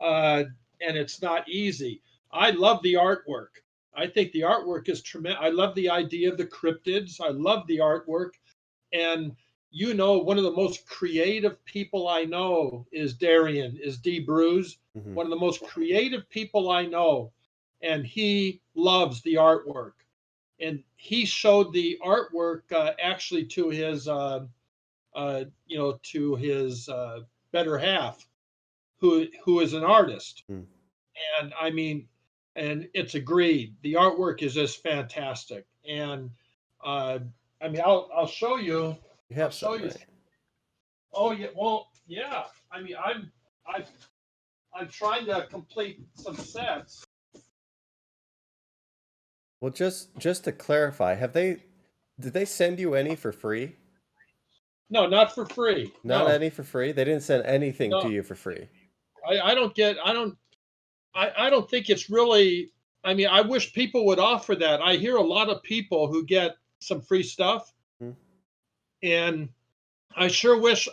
uh, and it's not easy. I love the artwork. I think the artwork is tremendous. I love the idea of the cryptids. I love the artwork. And one of the most creative people I know is Darian, is D. Bruce, Hmm. one of the most creative people I know. And he loves the artwork. And he showed the artwork actually to his, to his better half, who is an artist. Mm. And I mean, and it's agreed. The artwork is just fantastic. And uh, I mean, I'll show you. You I'll have show some, you. right? Oh yeah, well, yeah. I mean, I I'm trying to complete some sets. Well, just to clarify, did they send you any for free? No, not for free. Not No, any for free? They didn't send anything to no. you for free. I don't get. I don't think it's really. I mean, I wish people would offer that. I hear a lot of people who get some free stuff, Hmm. and I sure wish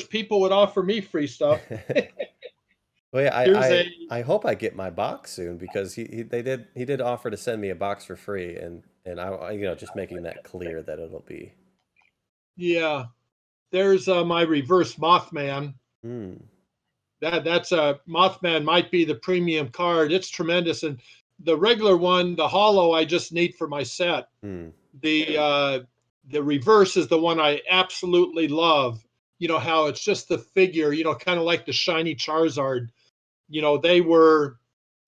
people would offer me free stuff. Well, yeah, Here's a I hope I get my box soon because he did offer to send me a box for free, and just making that clear that it'll be. yeah. There's my reverse Mothman. Hmm. That's a Mothman might be the premium card. It's tremendous, and the regular one, the hollow, I just need for my set. Hmm. The reverse is the one I absolutely love. You know how it's just the figure. Kind of like the shiny Charizard. They were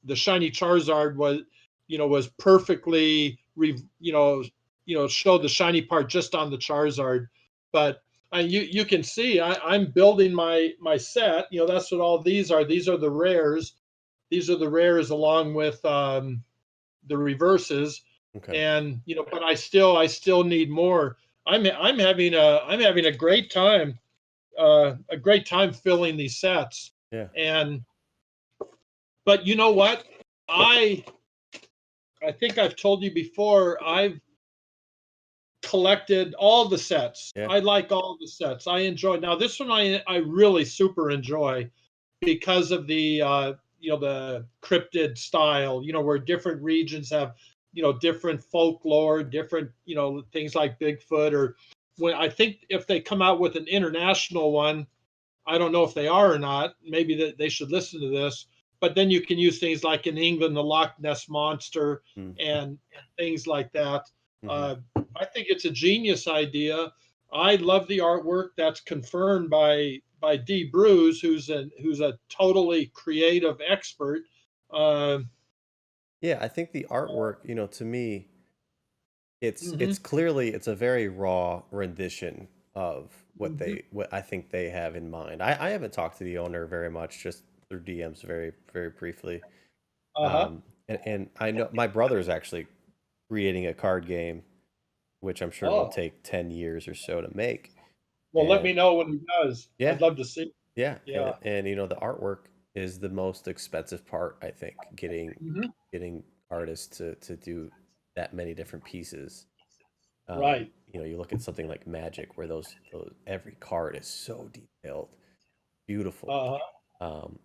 the shiny Charizard was perfectly showed the shiny part just on the Charizard, but you can see I'm building my set. That's what all these are. These are the rares. These are the rares along with the reverses, Okay. and but I still need more. I'm having a great time, filling these sets, Yeah. and but you know what? I I think I've told you before, I've collected all the sets. Yeah. I like all the sets. I enjoy. Now this one I really super enjoy because of the cryptid style, where different regions have, different folklore, different, things like Bigfoot, or when I think if they come out with an international one, I don't know if they are or not. Maybe that they should listen to this. But then you can use things like in England, the Loch Ness monster, Mm. and things like that. Hmm. Uh, I think it's a genius idea. I love the artwork. That's confirmed by D. Bruce, who's a totally creative expert. Uh, Yeah, I think the artwork, to me, mhm, it's clearly it's a very raw rendition of mhm. what I think they have in mind. I haven't talked to the owner very much, just through DMs very, very briefly. Uh-huh. And I know my brother's actually creating a card game, which I'm sure will Oh, take 10 years or so to make. well, let And me know when he does. yeah, I'd love to see. yeah, Yeah. and the artwork is the most expensive part, I think, Mhm. getting artists to do that many different pieces. Right. You look at something like Magic, where those every card is so detailed, beautiful. Uh-huh. Um,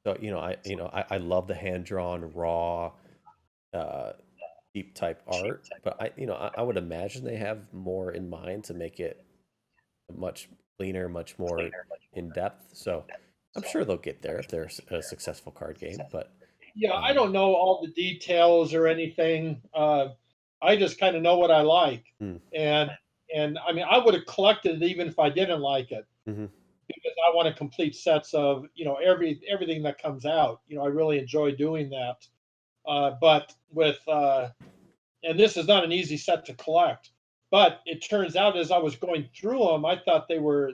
so I love the hand drawn, raw, uh, deep type art, but I would imagine they have more in mind to make it much cleaner, much more in depth. So I'm sure they'll get there if they're a successful card game. But Yeah, I um, don't know all the details or anything. I just kind of know what I like, hmm, and I mean, I would have collected it even if I didn't like it, hmm, because I want to complete sets of everything that comes out. I really enjoy doing that. But with and this is not an easy set to collect. But it turns out as I was going through them, I thought they were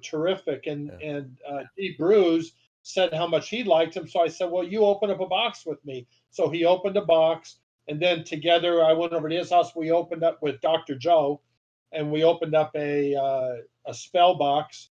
terrific. And yeah, D. Bruce said how much he liked them, so I said, "Well, you open up a box with me." So he opened a box, and then together I went over to his house. We opened up with Dr. Joe, and we opened up a spell box.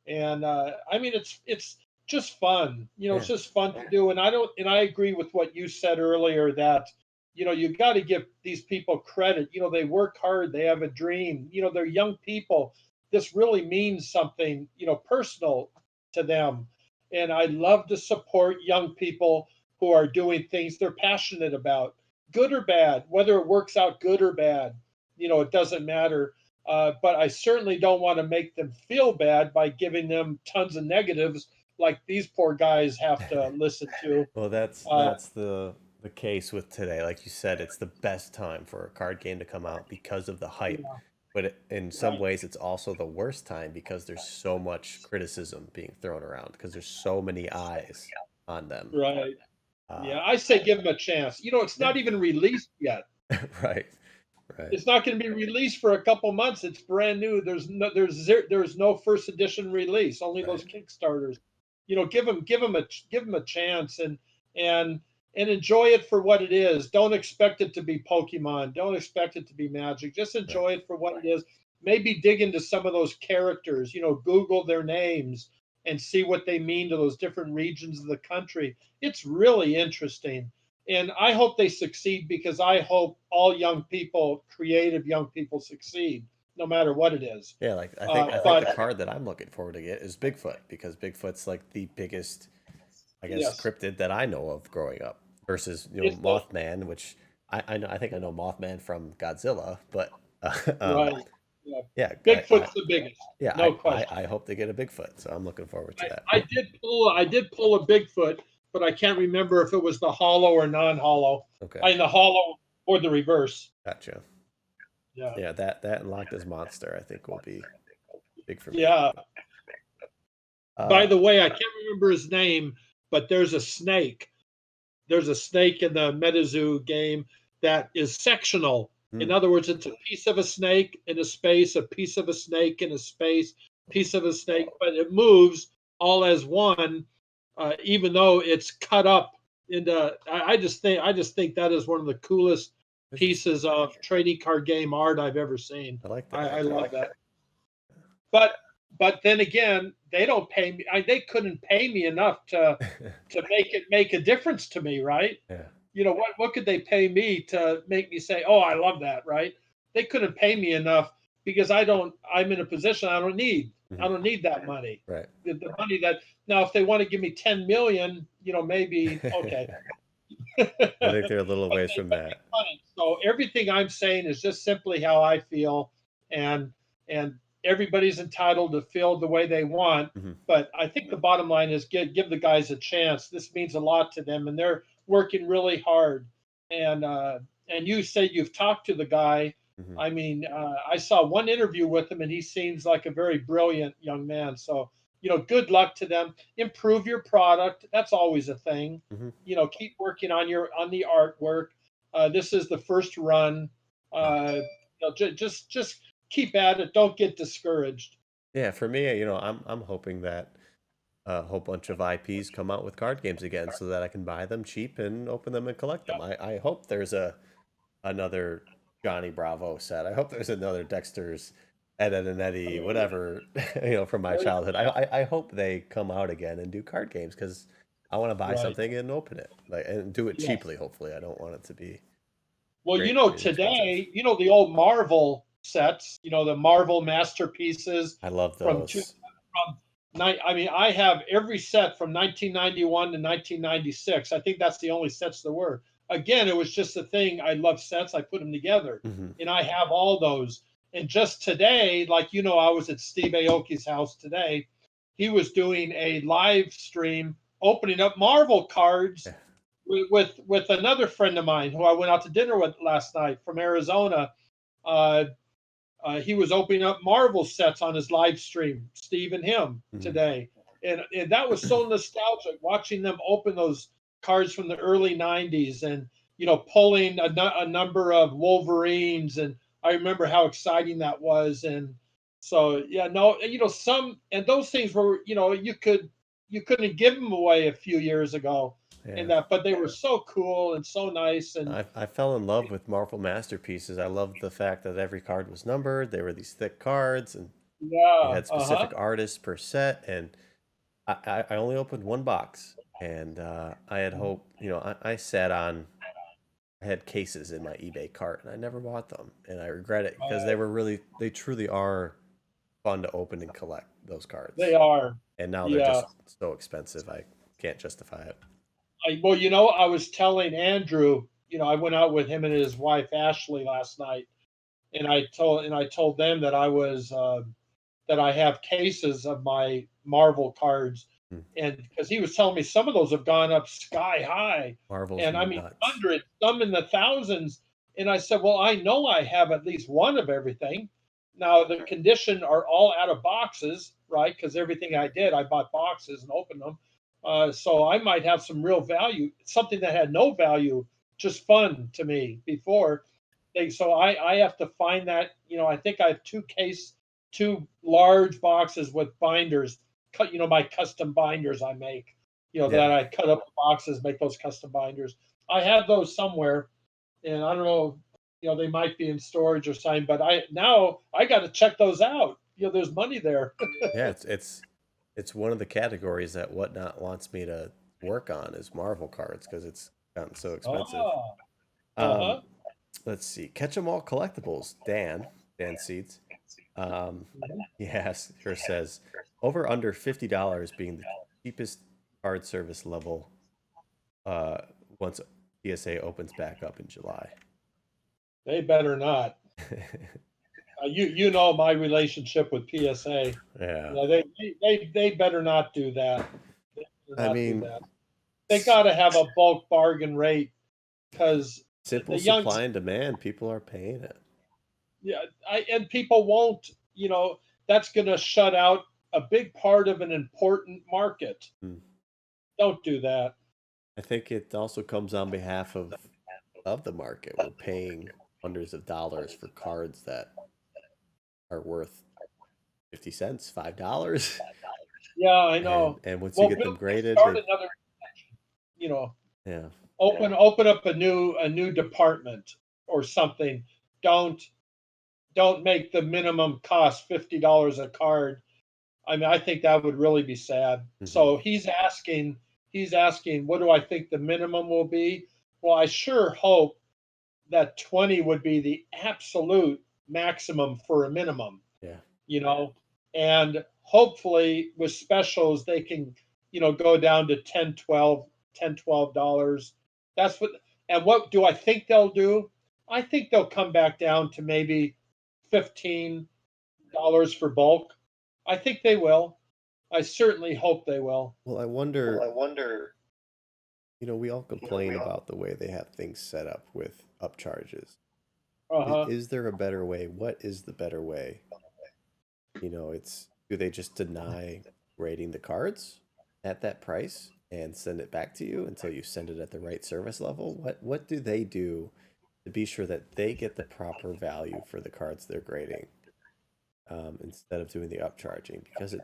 And I mean, it's just fun. It's yeah, just fun to do. And I agree with what you said earlier that you got to give these people credit. They work hard, they have a dream, they're young people. This really means something, personal to them. And I love to support young people who are doing things they're passionate about. good or bad, whether it works out good or bad, it doesn't matter. But I certainly don't want to make them feel bad by giving them tons of negatives like these poor guys have to listen to. Well, that's Uh, that's the case with today. Like you said, it's the best time for a card game to come out because of the hype. yeah, But in some right, ways, it's also the worst time because there's so much criticism being thrown around because there's so many eyes on them. right. Uh, Yeah, I say give them a chance. It's yeah, not even released yet. right, right, It's not going to be released for a couple months. It's brand new. There's no first edition release. Only those right. Kickstarters. Give them a chance and and enjoy it for what it is. Don't expect it to be Pokemon. Don't expect it to be Magic. Just Right. enjoy it for what it is. Maybe dig into some of those characters. Google their names and see what they mean to those different regions of the country. It's really interesting, and I hope they succeed because I hope all young people, creative young people, succeed, no matter what it is. Yeah, like I think the But card that I'm looking forward to get is Bigfoot because Bigfoot's like the biggest, I guess, yes, cryptid that I know of growing up versus it's the Mothman, which I think I know Mothman from Godzilla, but right. Yeah, yeah, Bigfoot's the biggest, yeah, no question. I hope they get a Bigfoot, so I'm looking forward to that. I did pull a Bigfoot, but I can't remember if it was the hollow or non-hollow. Okay, I mean the hollow or the reverse. gotcha. Yeah, Yeah, that and Loch Ness Monster I think will be big for me. yeah. By Uh, the way, I can't remember his name, but there's a snake. There's a snake in the MetaZoo game that is sectional. In hmm, other words, it's a piece of a snake in a space, a piece of a snake in a space, piece of a snake, but it moves all as one, even though it's cut up into. I just think that is one of the coolest interesting. pieces of trading card game art I've ever seen. I like that I idea. love that. But but then again, they don't pay me. They couldn't pay me enough to make a difference to me, right? Yeah, What could they pay me to make me say, "Oh, I love that," right? They couldn't pay me enough because I'm in a position I don't need. I hmm, don't need that money. right. The money that now, if they want to give me 10 million, maybe okay. I think they're a little But ways from they that. couldn't. So everything I'm saying is just simply how I feel, and and everybody's entitled to feel the way they want. Hmm. But I think the bottom line is give the guys a chance. This means a lot to them, and they're working really hard. And and you said you've talked to the guy. Hmm. I mean, I saw one interview with him, and he seems like a very brilliant young man. So good luck to them. Improve your product. That's always a thing. Hmm. Keep working on the artwork. This is the first run. Just keep at it. Don't get discouraged. Yeah, for me, I'm hoping that a whole bunch of IPs come out with card games again so that I can buy them cheap and open them and collect them. I hope there's another Johnny Bravo set. I hope there's another Dexter's Ed, Ed and Eddie, whatever, from my childhood. I hope they come out again and do card games because I want to buy Right. something and open it, like, and do it Yes. cheaply. Hopefully, I don't want it to be Well, crazy expensive. today, the old Marvel sets, the Marvel masterpieces I love from two those. from I mean, I have every set from 1991 to 1996. I think that's the only sets there were. Again, it was just a thing. I love sets. I put them together, Hmm. and I have all those. And just today, like I was at Steve Aoki's house today. He was doing a live stream opening up Marvel cards Yeah. with another friend of mine who I went out to dinner with last night from Arizona. Uh, he was opening up Marvel sets on his live stream, Steve and him Hmm. today, and that was so nostalgic watching them open those cards from the early '90s, and pulling a number of Wolverines, and I remember how exciting that was, and so yeah, no, some and those things were you couldn't give them away a few years ago, and Yeah. that but they were so cool and so nice, and I fell in love with Marvel Masterpieces. I loved the fact that every card was numbered. They were these thick cards, and you yeah, had specific artists per set. And I only opened one box, and I had hope. I sat on. I had cases in my eBay cart, and I never bought them, and I regret it because uh, they truly are fun to open and collect those they cards. are, And now they're yeah. just so expensive, I can't justify it. Well, I was telling Andrew, I went out with him and his wife Ashley last night, and I told them that that I have cases of my Marvel cards, Hmm. and because he was telling me some of those have gone up sky high, Marvel's and I mean nuts. hundreds, some in the thousands. And I said, well, I know I have at least one of everything. Now the condition are all out of boxes, right? Because everything I did, I bought boxes and opened them. So I might have some real value, something that had no value, just fun to me before. So I have to find that. I think I have two large boxes with binders, my custom binders I make, Yeah. that I cut up the boxes, make those custom binders. I have those somewhere, and I don't know, they might be in storage or something, but I got to check those out. There's money there. Yeah, it's one of the categories that Whatnot wants me to work on is Marvel cards because it's gotten so expensive. Ah, Um, uh-huh. let's see. Catch 'em all collectibles. Dan Seeds. Um, Mhm. he asks or says over under $50 being the cheapest card service level uh once PSA opens back up in July. They better not. You know my relationship with PSA. Yeah. They better not do that. They better I not do mean, that. They got to have a bulk bargain rate because simple the young, supply and demand, people are paying it. yeah, and people won't. That's going to shut out a big part of an important market. Hmm. Don't do that. I think it also comes on behalf of the market. We're paying hundreds of dollars for cards that are worth 50 cents, $5. Yeah, I And know. once you Well, get them we'll graded, start they another. You know, yeah. open up a new department or something. Don't don't make the minimum cost $50 a card. I mean, I think that would really be sad. Hmm. So he's asking, what do I think the minimum will be? Well, I sure hope that 20 would be the absolute maximum for a minimum, Yeah. you know, and hopefully with specials they can, go down to 10, 12, 10, $12. That's and what do I think they'll do? I think they'll come back down to maybe $15 for bulk. I think they will. I certainly hope they will. Well, I wonder, we all complain about the way they have things set up with upcharges. Uh-huh. Is there a better way? What is the better way? It's do they just deny rating the cards at that price and send it back to you until you send it at the right service level? What do they do to be sure that they get the proper value for the cards they're grading, instead of doing the upcharging because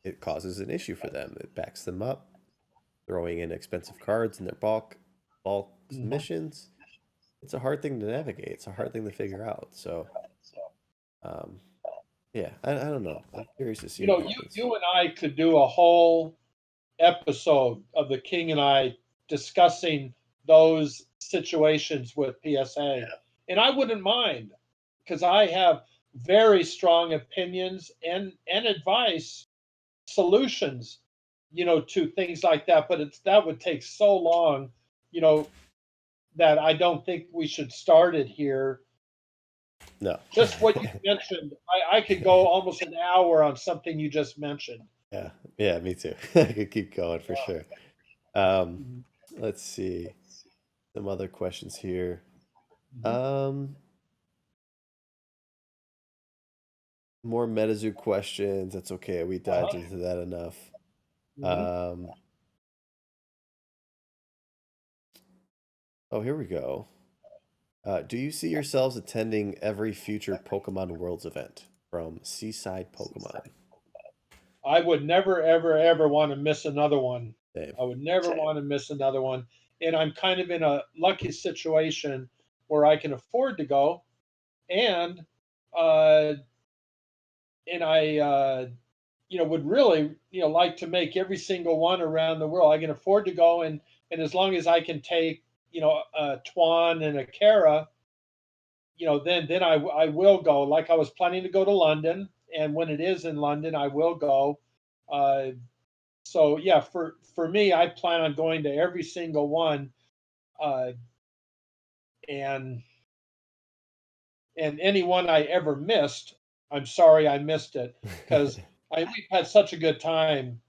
it causes an issue for them. It backs them up, throwing in expensive cards in their bulk Mhm. submissions. It's a hard thing to navigate. It's a hard thing to figure out. So, um, yeah, I don't know. I'm curious to see You what know, you happens. you and I could do a whole episode of the King and I discussing those situations with PSA. And I wouldn't mind because I have very strong opinions and advice solutions, to things like that. But that would take so long, you know, that I don't think we should start it here. No. Just what you mentioned, I could go almost an hour on something you just mentioned. Yeah, yeah, me too. I could keep going for sure. Um, Mhm. let's see some other questions here. Mhm. Um, More MetaZoo questions. That's okay. We dived Uh-huh. into that enough. Mhm. Um, oh, here we go. Do you see yourselves attending every future Pokemon Worlds event from Seaside Pokemon? I would never, ever, ever want to miss another one. Dave. I would never want to miss another one. And I'm kind of in a lucky situation where I can afford to go, and uh, I would really, like to make every single one around the world. I can afford to go, and as long as I can take, Twan and Akara, then I will go. Like I was planning to go to London, and when it is in London, I will go. Uh, so yeah, for me, I plan on going to every single one. Uh, and anyone I ever missed, I'm sorry I missed it because we've had such a good time,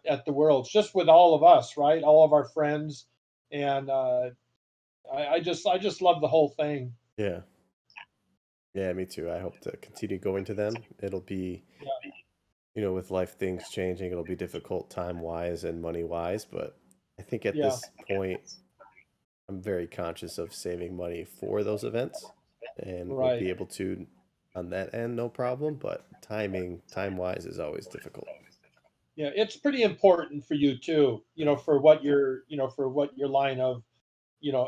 at the Worlds, just with all of us, right? All of our friends, and I just love the whole thing. Yeah. Yeah, me too. I hope to continue going to them. It'll be, Yeah, with life things changing, it'll be difficult time-wise and money-wise, but I think at yeah, this point, I'm very conscious of saving money for those events and we'll right. be able to on that end, no problem, but time-wise is always difficult. Yeah, it's pretty important for you too, for what your line of,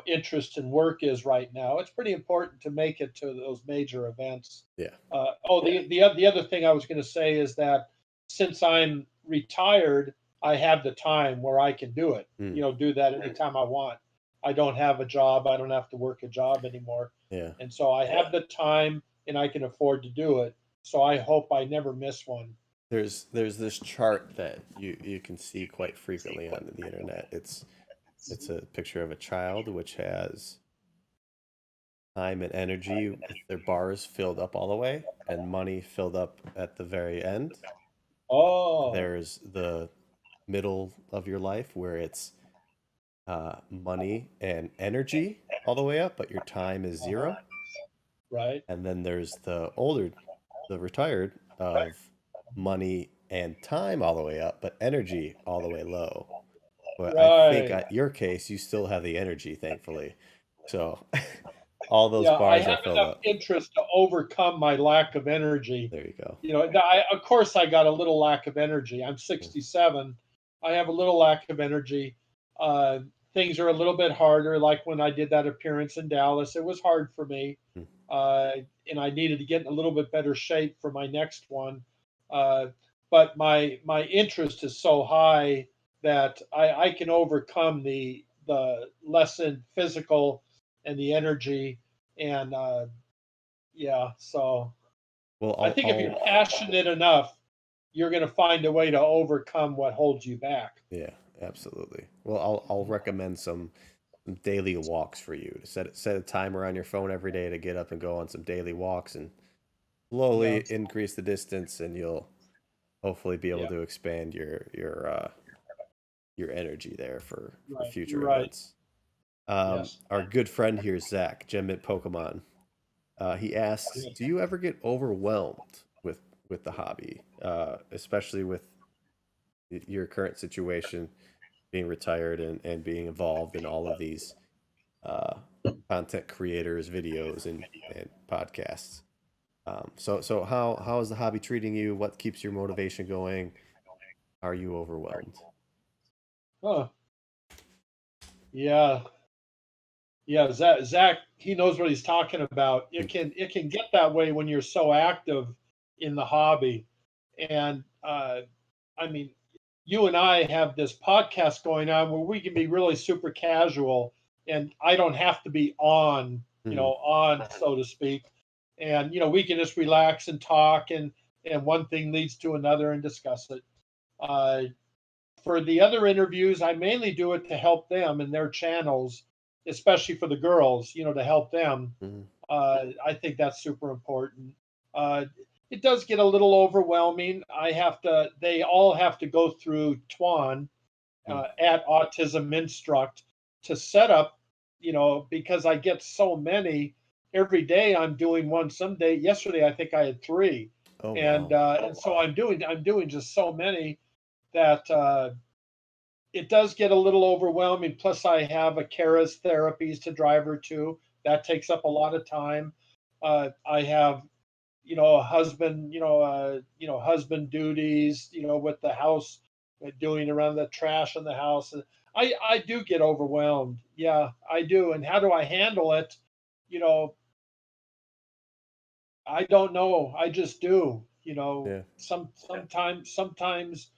interest and work is right now. It's pretty important to make it to those major events. Yeah. The other thing I was going to say is that since I'm retired, I have the time where I can do it. Mm, Do that anytime I want. I don't have a job. I don't have to work a job anymore, yeah. and so I have the time and I can afford to do it. So I hope I never miss one. There's this chart that you can see quite frequently on the internet. It's a picture of a child which has time and energy with their bars filled up all the way and money filled up at the very end. Oh, There's the middle of your life where it's money and energy all the way up, but your time is zero. right, And then there's the retired of money and time all the way up, but energy all the way low. But I think right. at your case, you still have the energy, thankfully. So all those Yeah, I bars are have filled enough up. interest to overcome my lack of energy. There you go. Of course, I got a little lack of energy. I'm Mm, 67. I have a little lack of energy. Uh, Things are a little bit harder. Like when I did that appearance in Dallas, it was hard for me, mm. uh, and I needed to get in a little bit better shape for my next one. Uh, but my interest is so high that I can overcome the lessened physical and the energy, and yeah. So Well, I I'll, think if you're I'll, passionate enough, you're going to find a way to overcome what holds you back. yeah, absolutely. Well, I'll recommend some daily walks for you to set a timer on your phone every day to get up and go on some daily walks and Yeah, slowly increase the distance, and you'll hopefully be able yeah, to expand your energy there for right, future right. events. Yes. Our good friend here, Zach, Gem Pokemon, he asks, Yeah. "Do you ever get overwhelmed with the hobby, especially with your current situation, being retired and being involved in all of these uh, content creators, videos, and podcasts?" So how is the hobby treating you? What keeps your motivation going? Are you overwhelmed? Huh. Yeah. Yeah. Zach, he knows what he's talking about. It can get that way when you're so active in the hobby, and I mean, you and I have this podcast going on where we can be really super casual, and I don't have to be on, Mm-hmm. so to speak. And we can just relax and talk, and one thing leads to another and discuss it. Uh, for the other interviews, I mainly do it to help them in their channels, especially for the girls, to help them. Mm-hmm. I think that's super important. Uh, it does get a little overwhelming. They all have to go through Twan at Autism Instruct to set up, because I get so many every day. I'm doing one. Someday, yesterday, I think I had three, Oh and wow. so I'm doing just so many that it does get a little overwhelming. Plus, I have a Kara's therapies to drive her to. That takes up a lot of time. I have, a husband, husband duties, with the house, doing around the trash in the house. I do get overwhelmed. Yeah, I do. And how do I handle it? You know, I don't know. I just do. Yeah. Sometimes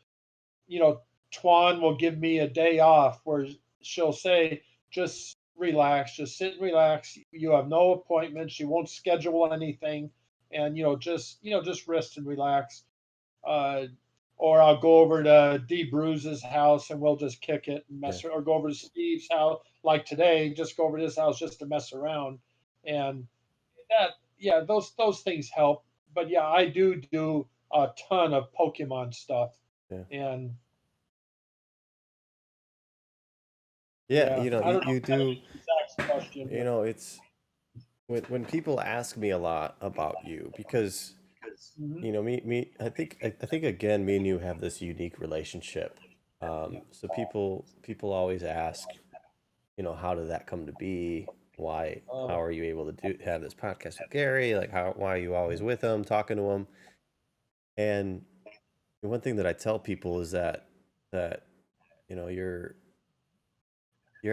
you know, Tuan will give me a day off where she'll say, just relax, just sit and relax. You have no appointments. You won't schedule anything. And, just rest and relax. Uh, or I'll go over to D Bruce's house and we'll just kick it and Yeah. or go over to Steve's house like today, just go over to his house just to mess around. And that, yeah, those things help. But yeah, I do a ton of Pokemon stuff. Yeah. And Yeah, yeah, you know, I don't know you if that do, answers Zach's question, you but know, it's when people ask me a lot about you because, mhm, you know, I think again, me and you have this unique relationship. yeah. So people always ask, you know, how did that come to be? How Oh, are you able to have this podcast with Gary? Like why are you always with him, talking to him? And one thing that I tell people is that, you know, you're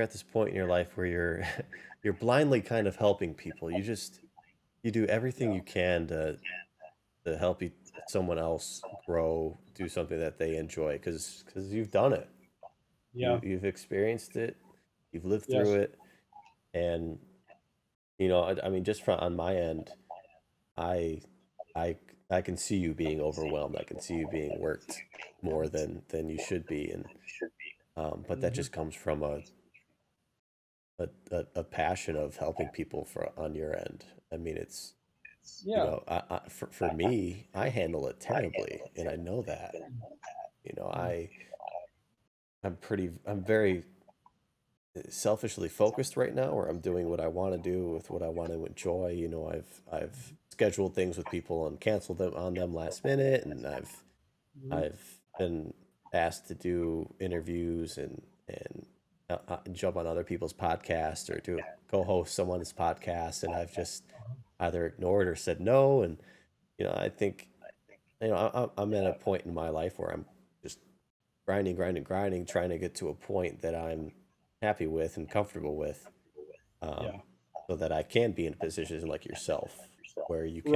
at this point in your life where you're you're blindly kind of helping people. You do everything yeah, you can to help someone else grow, do something that they enjoy because you've done it. yeah, You've experienced it, you've lived through yes, it, and you know, I mean, just from on my end, I I I can see you being overwhelmed. I can see you being worked more than you should be, and but that hmm, just comes from a passion of helping people for on your end. I mean, it's you yeah, know, for me, I handle it terribly, and I know that. You know, mm, I'm very selfishly focused right now, where I'm doing what I want to do with what I want to enjoy. You know, I've scheduled things with people and canceled them on them last minute, and mhm, I've been asked to do interviews and jump on other people's podcasts or do co-host someone's podcast, and I've just either ignored or said no. And you know, I think you know I'm at a point in my life where I'm just grinding, trying to get to a point that I'm happy with and comfortable with, yeah, um, so that I can be in a position like yourself where you right. can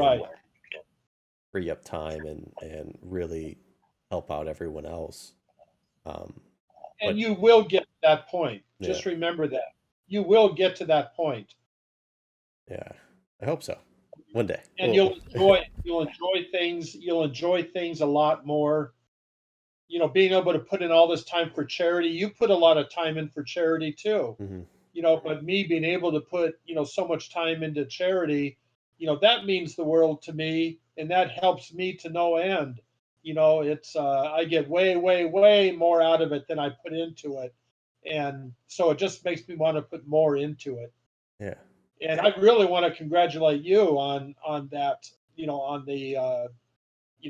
free up time and really help out everyone else. Um, And but you will get to that point. yeah, Just remember that. You will get to that point, yeah, I hope so. One day. and Oh, you'll enjoy things a lot more. You know, being able to put in all this time for charity, you put a lot of time in for charity too. hmm You know, but me being able to put, so much time into charity, that means the world to me, and that helps me to no end. It's I get way, way, way more out of it than I put into it, and so it just makes me want to put more into it. yeah, And I really want to congratulate you on that, on the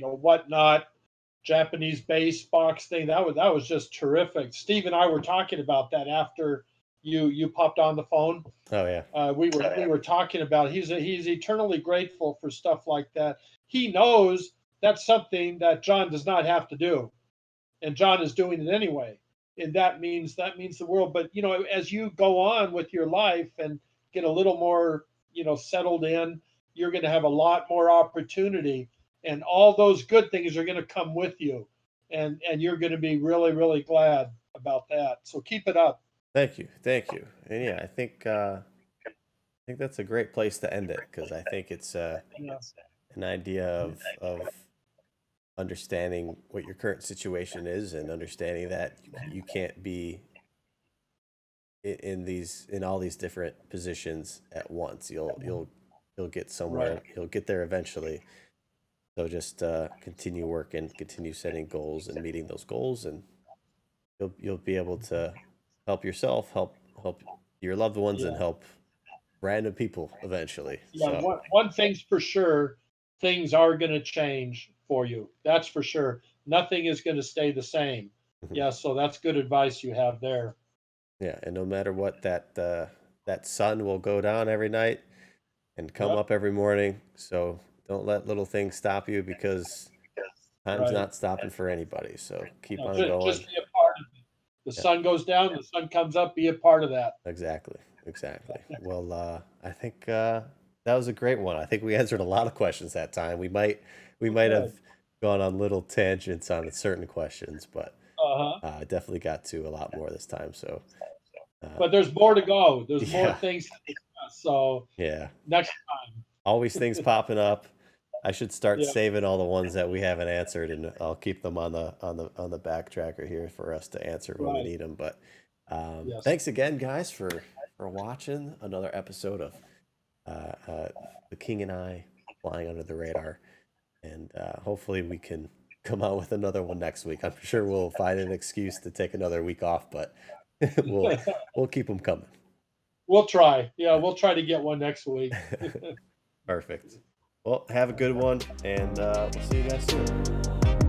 whatnot Japanese base box thing. That was just terrific. Steve and I were talking about that after you popped on the phone. oh yeah, We were talking about he's eternally grateful for stuff like that. He knows that's something that John does not have to do, and John is doing it anyway. And that means the world. But as you go on with your life and get a little more settled in, you're going to have a lot more opportunity, and all those good things are going to come with you, and you're going to be really, really glad about that. So keep it up. thank you, and yeah, I think that's a great place to end it because I think it's Yeah, an idea of understanding what your current situation is and understanding that you can't be in all these different positions at once. You'll get right. somewhere. You'll get there eventually. So just continue working, continue setting goals and meeting those goals, and you'll be able to help yourself, help your loved ones, and Yeah. help random people eventually. Yeah, So one thing's for sure, things are going to change for you. That's for sure. Nothing is going to stay the same. mhm. Yeah, so that's good advice you have there. Yeah, and no matter what, that sun will go down every night and come Yep, up every morning. So don't let little things stop you because time's right. not stopping for anybody. So keep Yeah, on just going. be a part of it. The Yeah, sun goes down, the sun comes up, be a part of that. exactly. Exactly. Well, I think that was a great one. I think we answered a lot of questions that time. We Oh, might have good. gone on little tangents on certain questions, but Uh-huh. I definitely got to a lot more this time. So uh, But there's more to go. There's more yeah, things to discuss. So yeah. next time. Always things popping up. I should start Yeah, saving all the ones that we haven't answered, and I'll keep them on the back tracker here for us to answer when we right. need them. But Yes. thanks again, guys, for watching another episode of the King and I flying under the radar, and hopefully we can come out with another one next week. I'm sure we'll find an excuse to take another week off, but we'll we'll keep them coming. We'll try. Yeah, we'll try to get one next week. Perfect. Well, have a good one, and we'll see you guys soon.